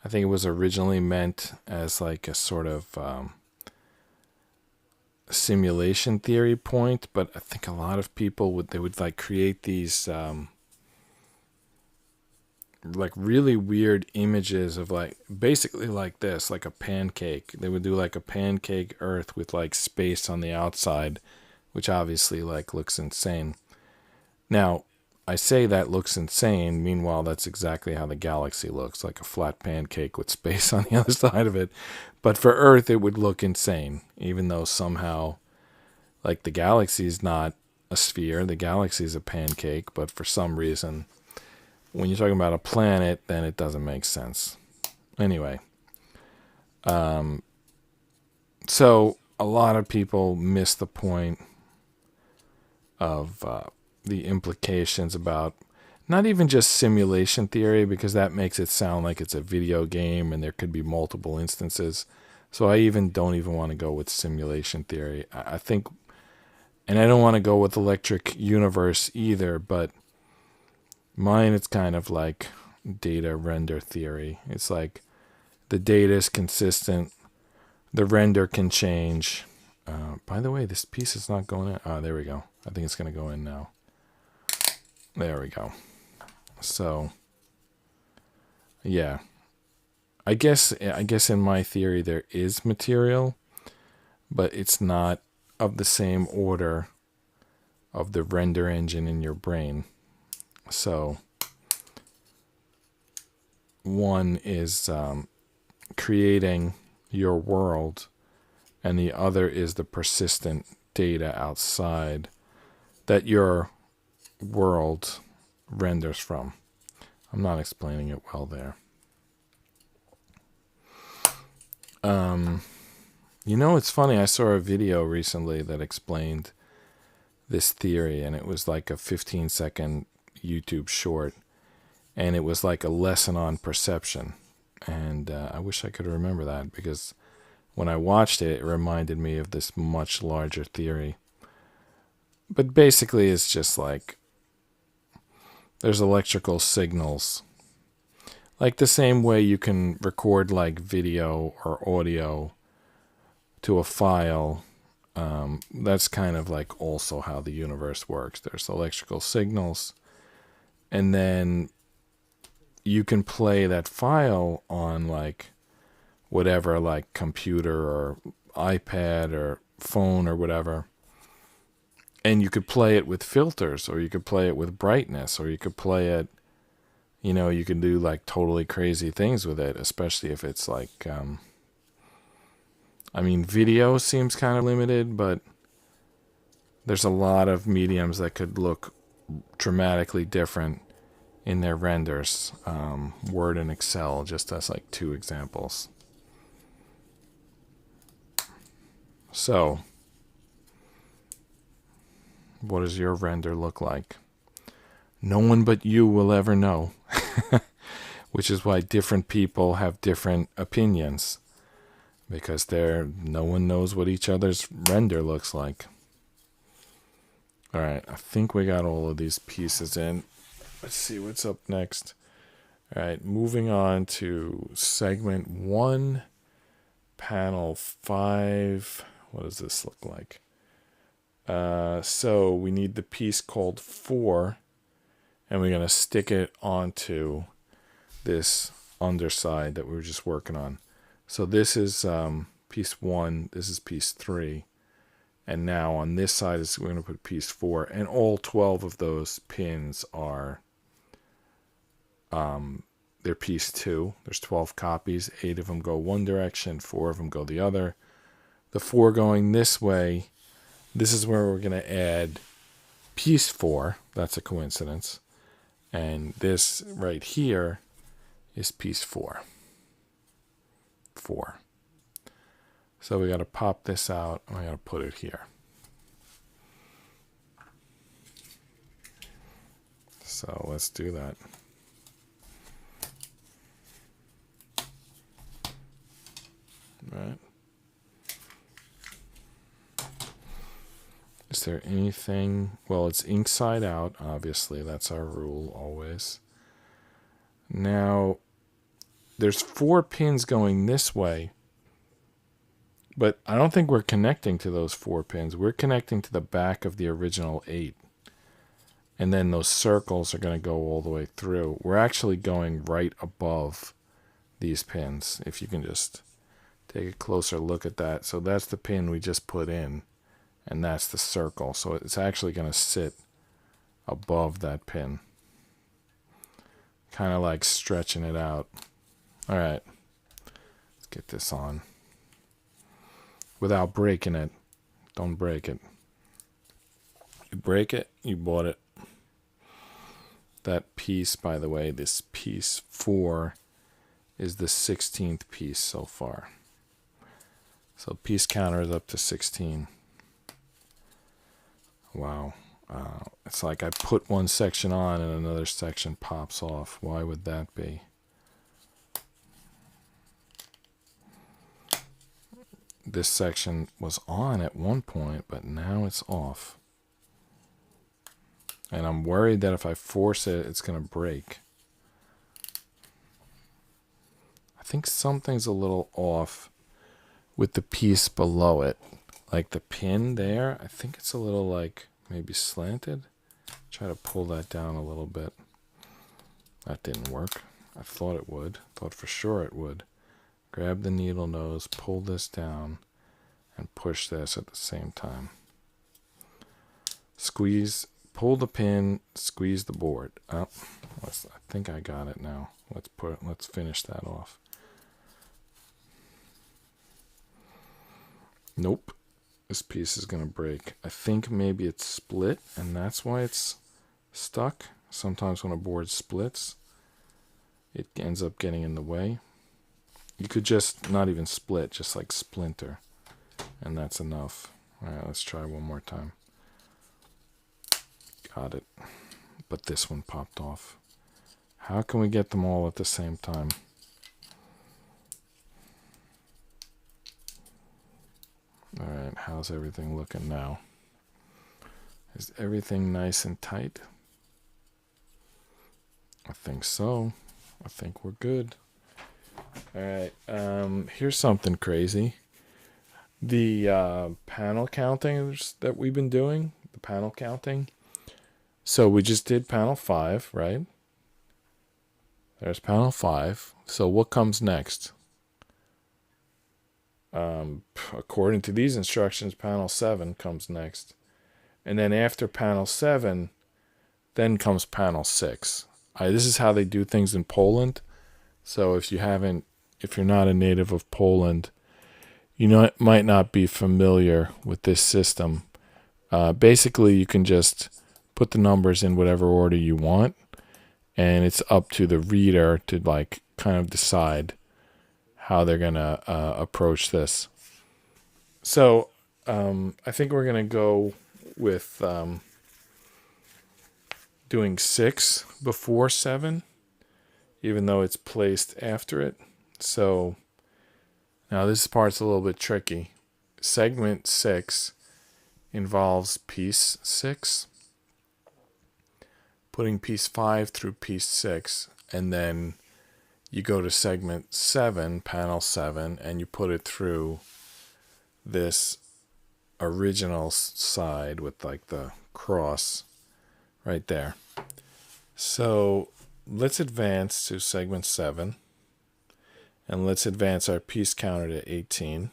I think it was originally meant as like a sort of simulation theory point, but I think a lot of people would like create these like really weird images of like basically like this, like a pancake. They would do like a pancake Earth with like space on the outside, which obviously like looks insane. Now, I say that looks insane. Meanwhile, that's exactly how the galaxy looks, like a flat pancake with space on the other side of it. But for Earth, it would look insane, even though somehow, like the galaxy is not a sphere, the galaxy is a pancake, but for some reason, when you're talking about a planet, then it doesn't make sense. Anyway, so a lot of people miss the point of the implications about not even just simulation theory, because that makes it sound like it's a video game and there could be multiple instances. So I don't even want to go with simulation theory. I think, and I don't want to go with electric universe either, but mine, it's kind of like data render theory. It's like the data is consistent, the render can change. By the way, this piece is not going in. Oh, there we go. I think it's going to go in now. There we go. So, yeah. I guess in my theory there is material, but it's not of the same order of the render engine in your brain. So, one is creating your world, and the other is the persistent data outside that your world renders from. I'm not explaining it well there. You know, it's funny. I saw a video recently that explained this theory, and it was like a 15-second YouTube short, and it was like a lesson on perception. And I wish I could remember that, because when I watched it, it reminded me of this much larger theory. But basically, it's just like there's electrical signals. Like the same way you can record like video or audio to a file, that's kind of like also how the universe works. There's electrical signals, and then you can play that file on like whatever, like computer or iPad or phone or whatever, and you could play it with filters, or you could play it with brightness, or you could play it, you know, you can do like totally crazy things with it, especially if it's like I mean, video seems kind of limited, but there's a lot of mediums that could look dramatically different in their renders. Word and Excel, just as like two examples. So, what does your render look like? No one but you will ever know. Which is why different people have different opinions. Because no one knows what each other's render looks like. Alright, I think we got all of these pieces in. Let's see what's up next. Alright, moving on to segment 1, panel 5. What does this look like? So we need the piece called 4, and we're going to stick it onto this underside that we were just working on. So this is piece 1, this is piece 3, and now on this side we're going to put piece 4, and all 12 of those pins are they're piece 2. There's 12 copies, 8 of them go one direction, 4 of them go the other. The 4 going this way, this is where we're going to add piece 4. That's a coincidence. And this right here is piece 4. 4. So we got to pop this out, and I got to put it here. So let's do that. Right. Is there anything? Well, it's ink side out, obviously. That's our rule always. Now, there's 4 pins going this way, but I don't think we're connecting to those 4 pins. We're connecting to the back of the original 8. And then those circles are going to go all the way through. We're actually going right above these pins, if you can just take a closer look at that. So that's the pin we just put in, and that's the circle. So it's actually going to sit above that pin. Kind of like stretching it out. All right, let's get this on without breaking it. Don't break it. You break it, you bought it. That piece, by the way, this piece 4 is the 16th piece so far. So piece counter is up to 16. Wow. It's like I put one section on and another section pops off. Why would that be? This section was on at one point, but now it's off. And I'm worried that if I force it, it's going to break. I think something's a little off with the piece below it. Like the pin there, I think it's a little like maybe slanted. Try to pull that down a little bit. That didn't work. I thought it would. Thought for sure it would. Grab the needle nose, pull this down, and push this at the same time. Squeeze, pull the pin, squeeze the board. Oh, I think I got it now. Let's finish that off. Nope. This piece is going to break. I think maybe it's split, and that's why it's stuck. Sometimes when a board splits, it ends up getting in the way. You could just not even split, just like splinter, and that's enough. All right, let's try one more time. Got it. But this one popped off. How can we get them all at the same time? All right, how's everything looking now? Is everything nice and tight? I think so. I think we're good. All right, here's something crazy. The panel counting that we've been doing, the panel counting. So we just did panel 5, right? There's panel 5. So what comes next? According to these instructions, panel 7 comes next. And then after panel 7, then comes panel 6. This is how they do things in Poland. So if you're not a native of Poland, you might not be familiar with this system. Basically, you can just put the numbers in whatever order you want, and it's up to the reader to like kind of decide how they're gonna approach this. So I think we're gonna go with doing 6 before 7, even though it's placed after it. So now this part's a little bit tricky. Segment 6 involves piece 6, putting piece 5 through piece 6, and then you go to segment 7, panel 7, and you put it through this original side with like the cross right there. So let's advance to segment 7, and let's advance our piece counter to 18,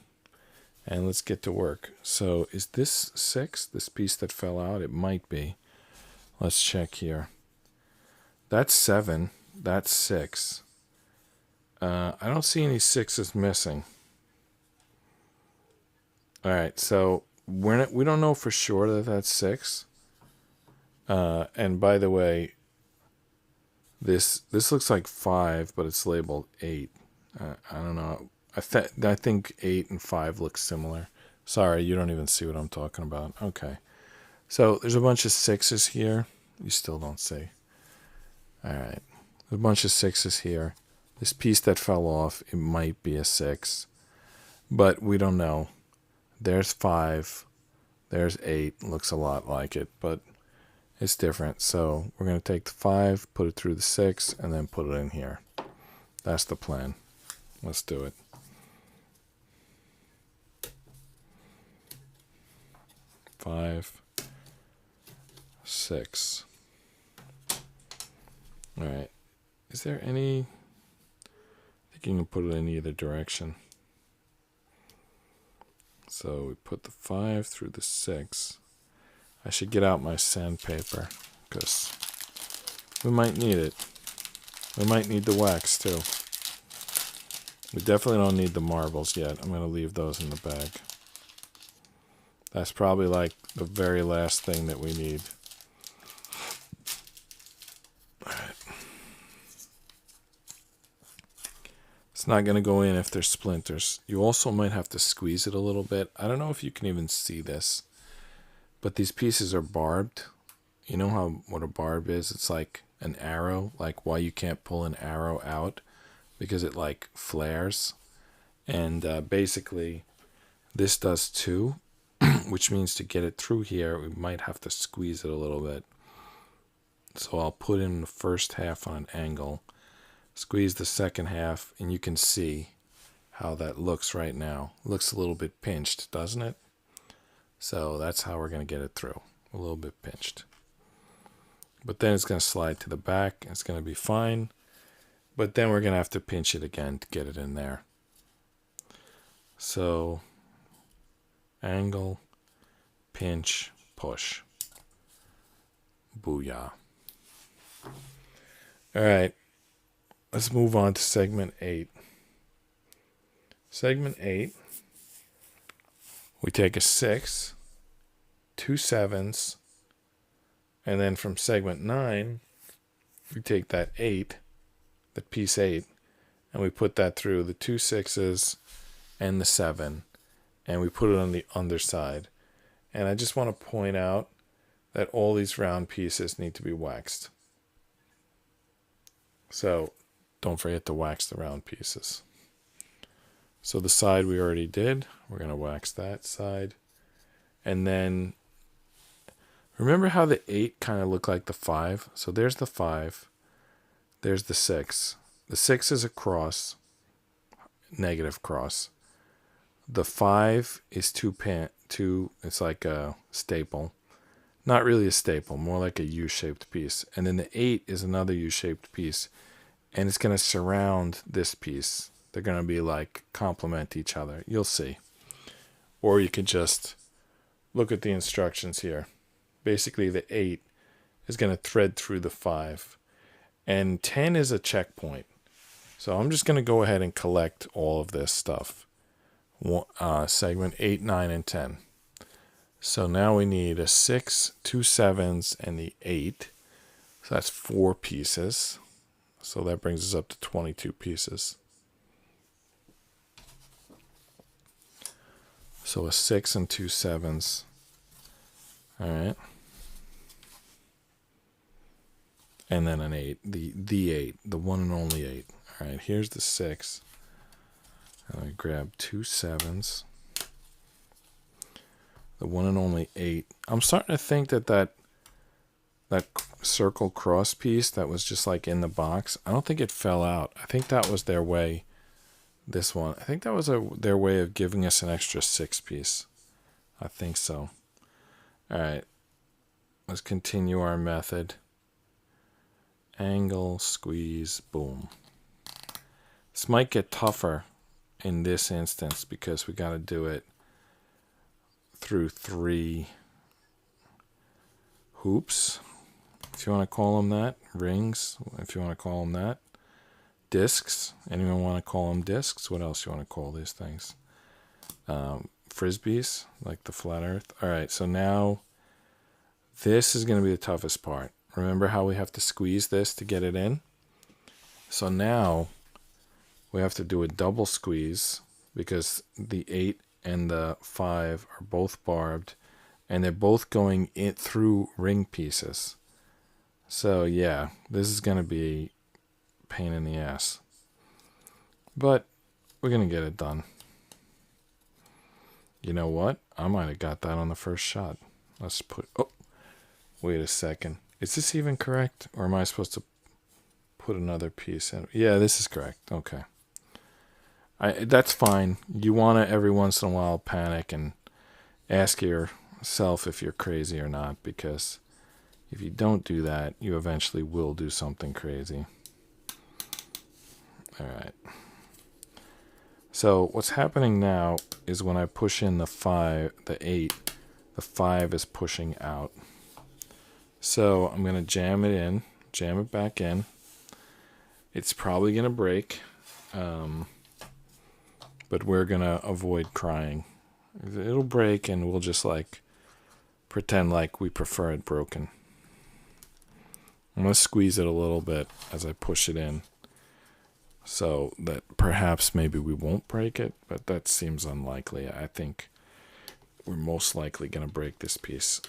and let's get to work. So is this 6, this piece that fell out? It might be. Let's check here. That's 7. That's 6. I don't see any 6s missing. All right, so we don't know for sure that that's 6. And by the way, this looks like 5, but it's labeled 8. I don't know. I think 8 and 5 look similar. Sorry, you don't even see what I'm talking about. Okay. So there's a bunch of 6s here. You still don't see. All right. There's a bunch of 6s here. This piece that fell off, it might be a 6. But we don't know. There's 5. There's 8. Looks a lot like it, but it's different. So we're going to take the 5, put it through the 6, and then put it in here. That's the plan. Let's do it. Five, 6. All right. Is there any? I think you can put it in either direction. So we put the 5 through the 6. I should get out my sandpaper because we might need it. We might need the wax too. We definitely don't need the marbles yet. I'm going to leave those in the bag. That's probably like the very last thing that we need. All right. It's not going to go in if there's splinters. You also might have to squeeze it a little bit. I don't know if you can even see this, but these pieces are barbed. You know what a barb is? It's like an arrow, like why you can't pull an arrow out because it like flares. And basically this does too, which means to get it through here, we might have to squeeze it a little bit. So I'll put in the first half on an angle Squeeze the second half, and you can see how that looks right now. Looks a little bit pinched, doesn't it? So that's how we're going to get it through. A little bit pinched. But then it's going to slide to the back. It's going to be fine. But then we're going to have to pinch it again to get it in there. So, angle, pinch, push. Booyah. All right. Let's move on to segment 8. Segment 8, we take a 6, 2 7s, and then from segment 9, we take that 8, that piece 8, and we put that through the 2 6s and the 7, and we put it on the underside. And I just want to point out that all these round pieces need to be waxed. So don't forget to wax the round pieces. So the side we already did, we're going to wax that side. And then, remember how the 8 kind of looked like the 5? So there's the 5, there's the 6. The 6 is a cross, negative cross. The 5 is two, it's like a staple. Not really a staple, more like a U-shaped piece. And then the 8 is another U-shaped piece. And it's going to surround this piece. They're going to be like complement each other. You'll see. Or you could just look at the instructions here. Basically, the 8 is going to thread through the 5. And 10 is a checkpoint. So I'm just going to go ahead and collect all of this stuff. Segment 8, 9, and 10. So now we need a 6, 2 7s, and the 8. So that's 4 pieces. So that brings us up to 22 pieces. So a 6 and 2 7s. All right. And then an 8. The 8. The one and only 8. All right. Here's the 6. And I grab 2 7s. The one and only 8. I'm starting to think that circle cross piece that was just like in the box, I don't think it fell out. I think that was their way. This one, I think that was their way of giving us an extra 6 piece. I think so. All right. Let's continue our method. Angle, squeeze, boom. This might get tougher in this instance because we got to do it through 3 hoops, if you want to call them that. Rings, if you want to call them that. Discs. Anyone want to call them discs? What else you want to call these things? Frisbees, like the flat earth. All right, so now this is going to be the toughest part. Remember how we have to squeeze this to get it in? So now we have to do a double squeeze because the 8 and the 5 are both barbed and they're both going in through ring pieces. So yeah, this is going to be pain in the ass, but we're gonna get it done. You know what? I might have got that on the first shot. Let's put, oh, wait a second, is this even correct, or am I supposed to put another piece in? Yeah, this is correct. Okay, that's fine. You want to every once in a while panic and ask yourself if you're crazy or not, because if you don't do that, you eventually will do something crazy. All right. So what's happening now is when I push in the 8, the 5 is pushing out. So I'm going to jam it back in. It's probably going to break, but we're going to avoid crying. It'll break and we'll just like pretend like we prefer it broken. I'm going to squeeze it a little bit as I push it in, so that perhaps maybe we won't break it, but that seems unlikely. I think we're most likely going to break this piece.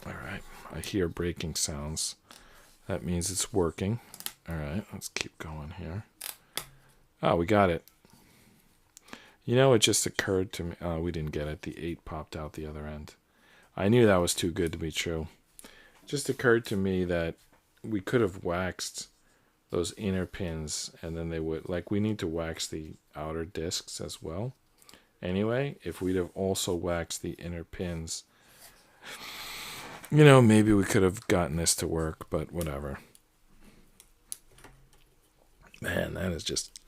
All right, I hear breaking sounds. That means it's working. All right, let's keep going here. Oh, we got it. You know, it just occurred to me. Oh, we didn't get it. The 8 popped out the other end. I knew that was too good to be true. It just occurred to me that we could have waxed those inner pins, and then they would, like, we need to wax the outer discs as well. Anyway, if we'd have also waxed the inner pins, you know, maybe we could have gotten this to work, but whatever. Man, that is just,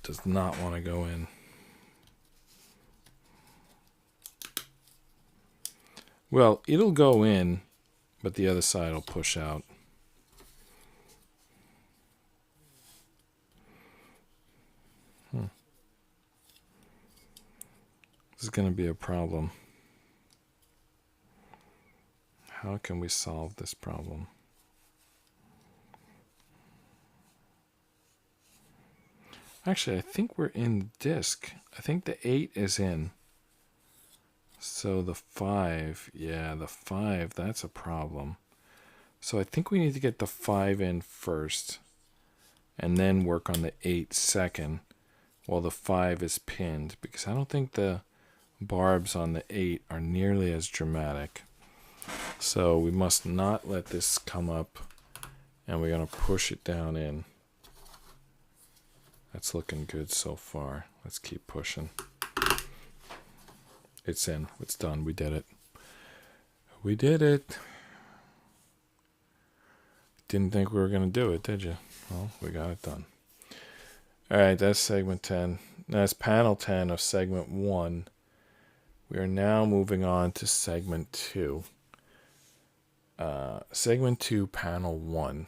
does not want to go in. Well, it'll go in, but the other side will push out. This is going to be a problem. How can we solve this problem? Actually, I think we're in disc. I think the 8 is in. So the 5, yeah, the 5, that's a problem. So I think we need to get the 5 in first, and then work on the 8 second, while the 5 is pinned, because I don't think the barbs on the 8 are nearly as dramatic. So we must not let this come up, and we're going to push it down in. That's looking good so far. Let's keep pushing. It's in. It's done. We did it. We did it. Didn't think we were going to do it, did you? Well, we got it done. All right, that's segment 10. That's panel 10 of segment 1. We are now moving on to segment 2. Segment 2, panel 1.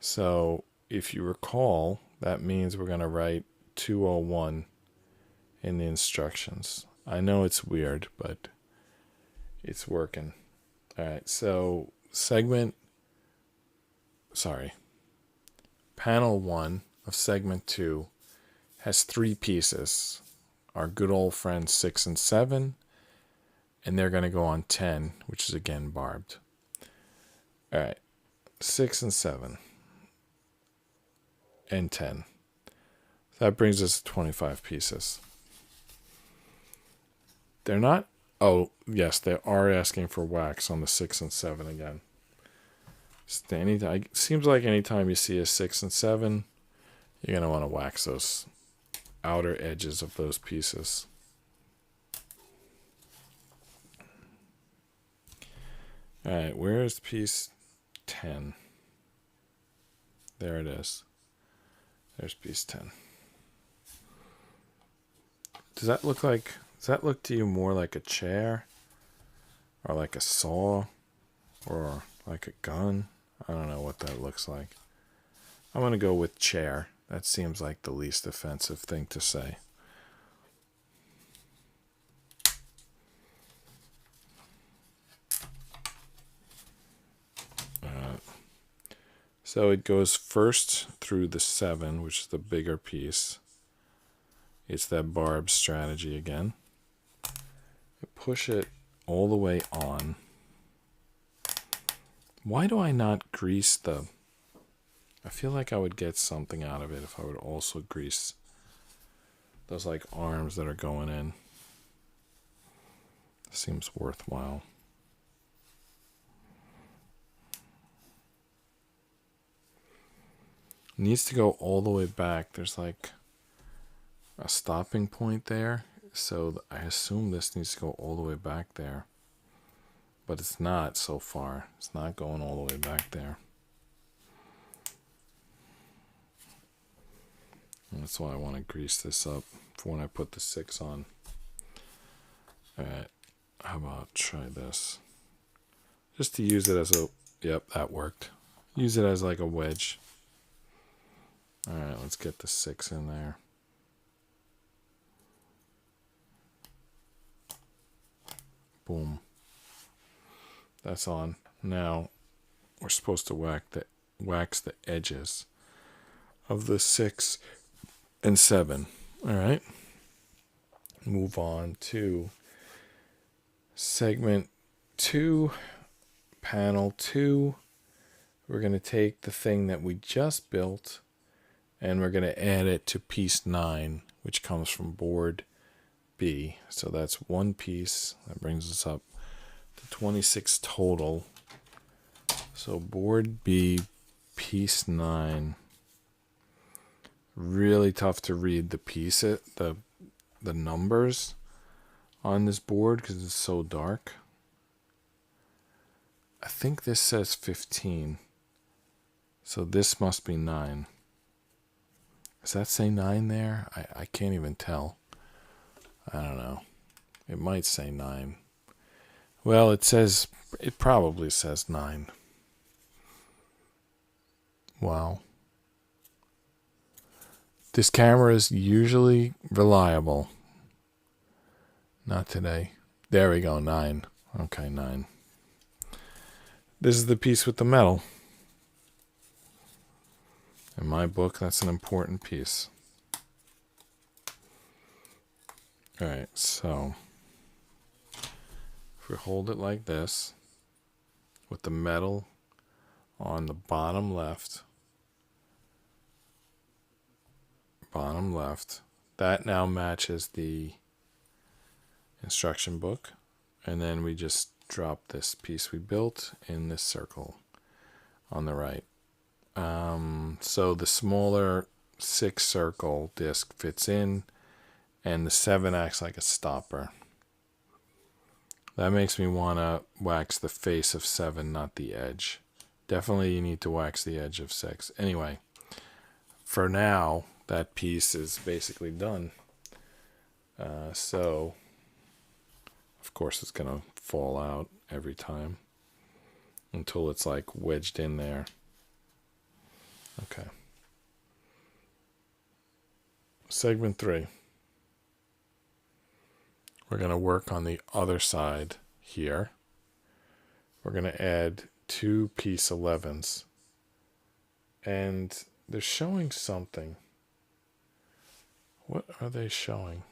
So, if you recall, that means we're going to write 201 in the instructions. I know it's weird, but it's working. All right, so panel 1 of segment 2 has 3 pieces. Our good old friends 6 and 7, and they're going to go on 10, which is again barbed. All right, 6 and 7 and 10. That brings us to 25 pieces. They're not, oh yes, they are asking for wax on the 6 and 7 again. It seems like anytime you see a 6 and 7, you're going to want to wax those outer edges of those pieces. All right, where is piece 10? There it is. There's piece 10. Does that look to you more like a chair, or like a saw, or like a gun? I don't know what that looks like. I'm going to go with chair. That seems like the least offensive thing to say. So it goes first through the 7, which is the bigger piece. It's that barb strategy again. Push it all the way on. Why do I not grease the... I feel like I would get something out of it if I would also grease those like arms that are going in. Seems worthwhile. Needs to go all the way back. There's like a stopping point there, so I assume this needs to go all the way back there, but it's not so far. It's not going all the way back there. And that's why I want to grease this up for when I put the 6 on. Alright, how about try this? Just to use it as a... Yep, that worked. Use it as like a wedge. Alright, let's get the 6 in there. Boom. That's on. Now, we're supposed to wax the edges of the 6 and 7. Alright. Move on to segment 2, panel 2. We're going to take the thing that we just built, and we're going to add it to piece 9, which comes from board B. So that's one piece. That brings us up to 26 total. So board B, piece 9. Really tough to read the numbers on this board because it's so dark. I think this says 15. So this must be 9. Does that say 9 there? I can't even tell. I don't know. It might say 9. Well, it probably says 9. Wow. This camera is usually reliable. Not today. There we go, 9. Okay, 9. This is the piece with the metal. In my book, that's an important piece. Alright, so if we hold it like this, with the metal on the bottom left, that now matches the instruction book, and then we just drop this piece we built in this circle on the right. So the smaller 6 circle disc fits in, and the 7 acts like a stopper. That makes me want to wax the face of 7, not the edge. Definitely you need to wax the edge of 6. Anyway, for now, that piece is basically done. So, of course, it's going to fall out every time until it's like wedged in there. Okay. Segment 3. We're going to work on the other side here. We're going to add 2 piece 11s. And they're showing something. What are they showing?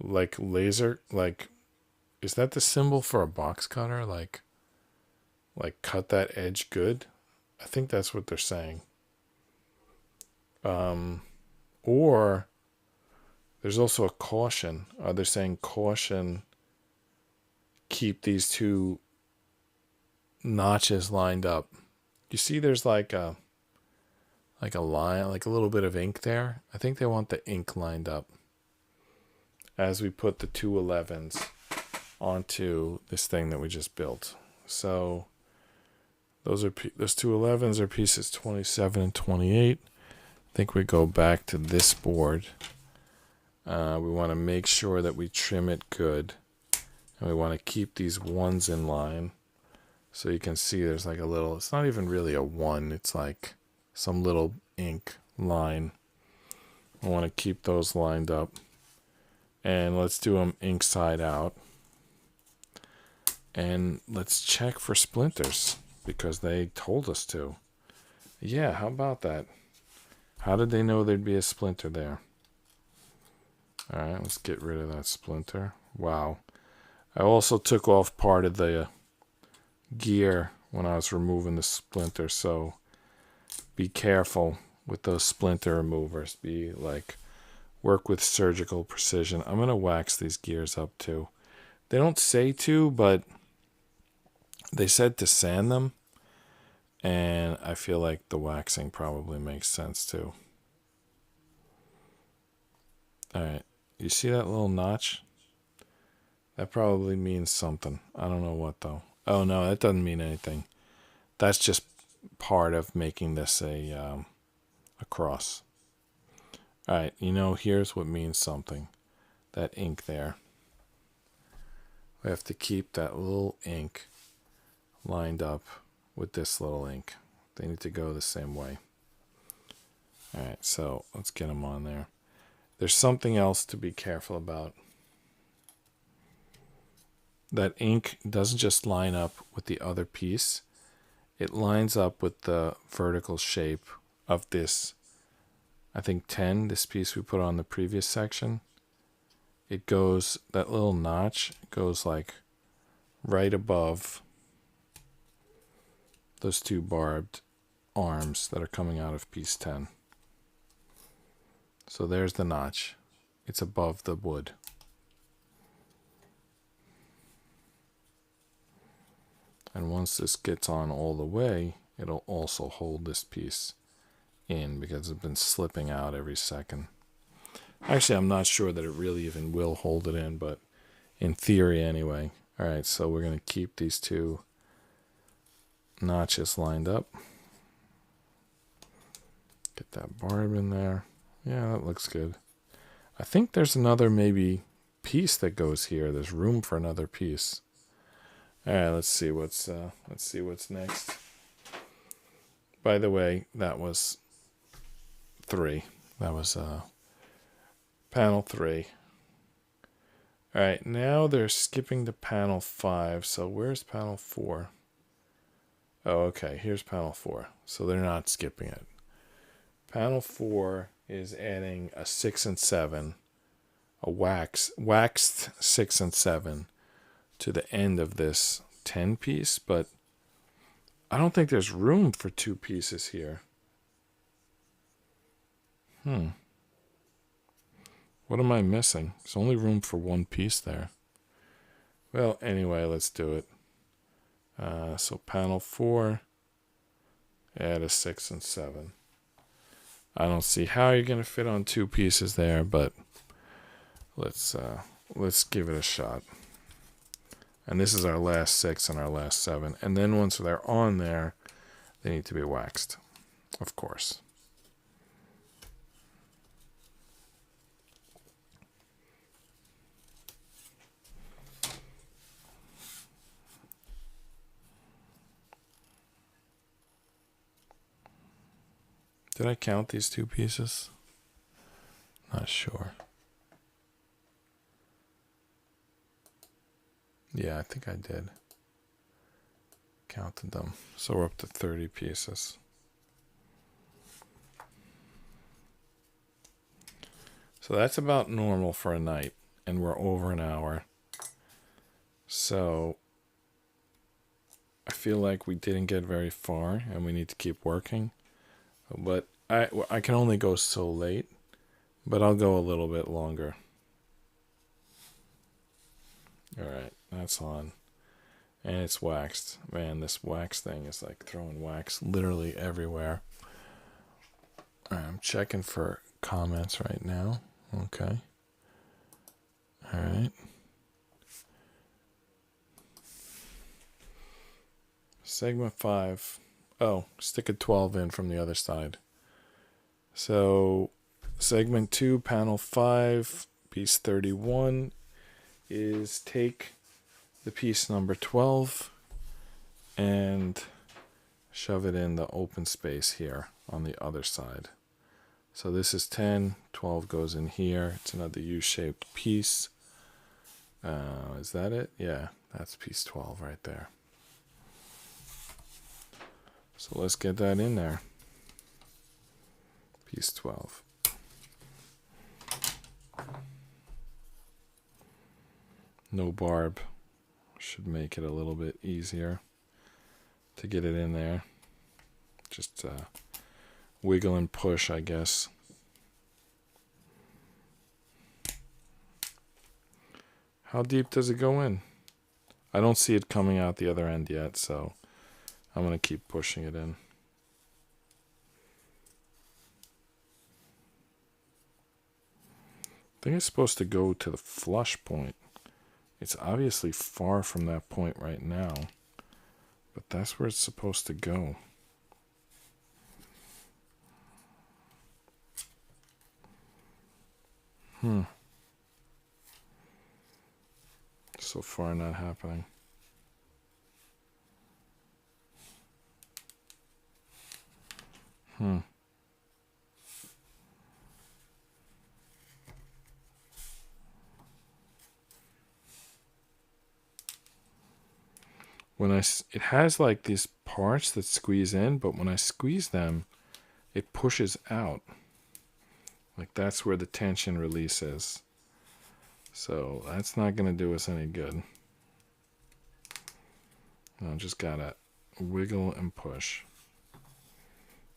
Like laser, like, is that the symbol for a box cutter? Like cut that edge good? I think that's what they're saying. Or there's also a caution. They're saying caution, keep these 2 notches lined up. You see there's like a line, like a little bit of ink there. I think they want the ink lined up as we put the 2 11s onto this thing that we just built. So those 2 11s are pieces 27 and 28. I think we go back to this board. We want to make sure that we trim it good, and we want to keep these 1s in line. So you can see there's like a little, it's not even really a 1, it's like some little ink line. I want to keep those lined up. And let's do them ink side out. And let's check for splinters, because they told us to. Yeah, how about that? How did they know there'd be a splinter there? Alright, let's get rid of that splinter. Wow. I also took off part of the gear when I was removing the splinter, so be careful with those splinter removers. Work with surgical precision. I'm going to wax these gears up too. They don't say to, but they said to sand them, and I feel like the waxing probably makes sense too. Alright, you see that little notch? That probably means something. I don't know what though. Oh no, that doesn't mean anything. That's just part of making this a cross. Alright, here's what means something. That ink there. We have to keep that little ink lined up with this little ink. They need to go the same way. Alright, so let's get them on there. There's something else to be careful about. That ink doesn't just line up with the other piece. It lines up with the vertical shape of this, I think 10, this piece we put on the previous section. It goes, that little notch goes like right above those 2 barbed arms that are coming out of piece 10. So there's the notch. It's above the wood. And once this gets on all the way, it'll also hold this piece in because it's been slipping out every second. Actually, I'm not sure that it really even will hold it in, but in theory anyway. All right, so we're going to keep these two notches lined up. Get that barb in there. Yeah, that looks good. I think there's another maybe piece that goes here. There's room for another piece. All right, let's see what's next. By the way, that was 3. That was panel 3. All right, now they're skipping to panel 5. So where's panel 4? Oh, okay, here's panel 4. So they're not skipping it. Panel 4 is adding a 6 and 7, a waxed 6 and 7 to the end of this 10 piece, but I don't think there's room for 2 pieces here. What am I missing? There's only room for 1 piece there. Well, anyway, let's do it. So panel 4, add a 6 and 7. I don't see how you're going to fit on 2 pieces there, but let's give it a shot. And this is our last 6 and our last 7. And then once they're on there, they need to be waxed, of course. Did I count these 2 pieces? Not sure. Yeah, I think I did. Counted them. So we're up to 30 pieces. So that's about normal for a night, and we're over an hour. So I feel like we didn't get very far, and we need to keep working. But I can only go so late, but I'll go a little bit longer. All right, that's on. And it's waxed. Man, this wax thing is like throwing wax literally everywhere. All right, I'm checking for comments right now. Okay. All right. Segment 5. Oh, stick a 12 in from the other side. So segment 2, panel 5, piece 31 is take the piece number 12 and shove it in the open space here on the other side. So this is 10, 12 goes in here. It's another U-shaped piece. Is that it? Yeah, that's piece 12 right there. So let's get that in there. Piece 12. No barb. Should make it a little bit easier to get it in there. Just wiggle and push, I guess. How deep does it go in? I don't see it coming out the other end yet, so I'm going to keep pushing it in. I think it's supposed to go to the flush point. It's obviously far from that point right now, but that's where it's supposed to go. So far not happening. It has like these parts that squeeze in, but when I squeeze them, it pushes out. Like that's where the tension release is. So that's not going to do us any good. I just gotta wiggle and push.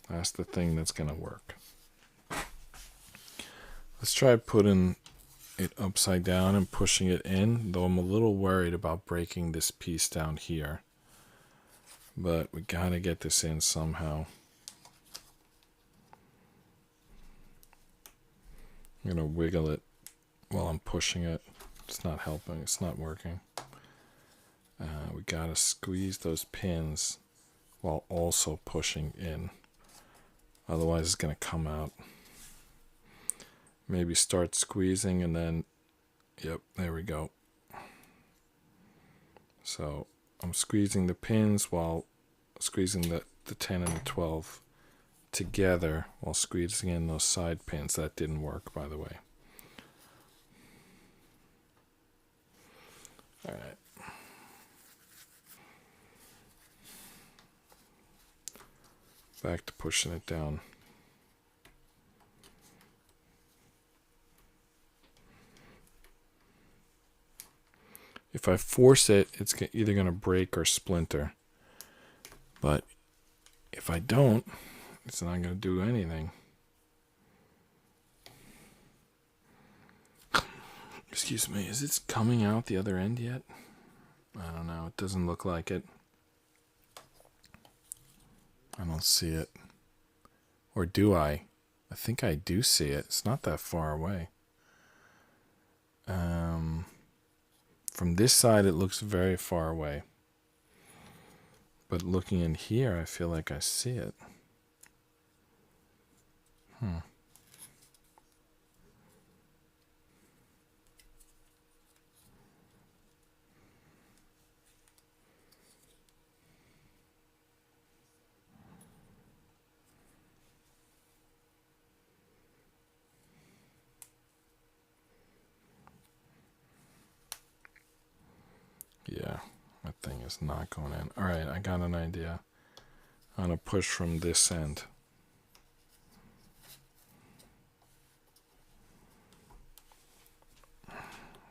That's the thing that's going to work. Let's try putting it upside down and pushing it in, though I'm a little worried about breaking this piece down here. But we gotta get this in somehow. I'm gonna wiggle it while I'm pushing it. It's not helping, it's not working. We gotta squeeze those pins while also pushing in. Otherwise it's gonna come out. Maybe start squeezing and then, yep, there we go. So I'm squeezing the pins while squeezing the 10 and the 12 together while squeezing in those side pins. That didn't work, by the way. All right. Back to pushing it down. If I force it, it's either going to break or splinter. But if I don't, it's not going to do anything. Excuse me, is it coming out the other end yet? I don't know, it doesn't look like it. I don't see it. Or do I? I think I do see it. It's not that far away. From this side, it looks very far away. But looking in here, I feel like I see it. Yeah, that thing is not going in. All right, I got an idea. I'm going to push from this end.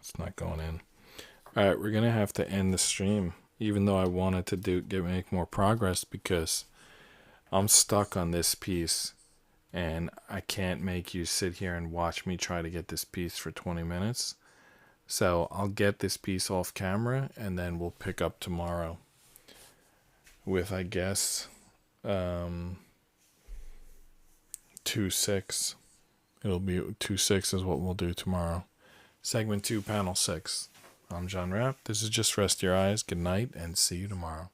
It's not going in. All right, we're going to have to end the stream, even though I wanted to make more progress, because I'm stuck on this piece, and I can't make you sit here and watch me try to get this piece for 20 minutes. So I'll get this piece off camera, and then we'll pick up tomorrow with, I guess, 2-6. It'll be 2-6 is what we'll do tomorrow. Segment 2, panel 6. I'm John Rapp. This is Just Rest Your Eyes. Good night, and see you tomorrow.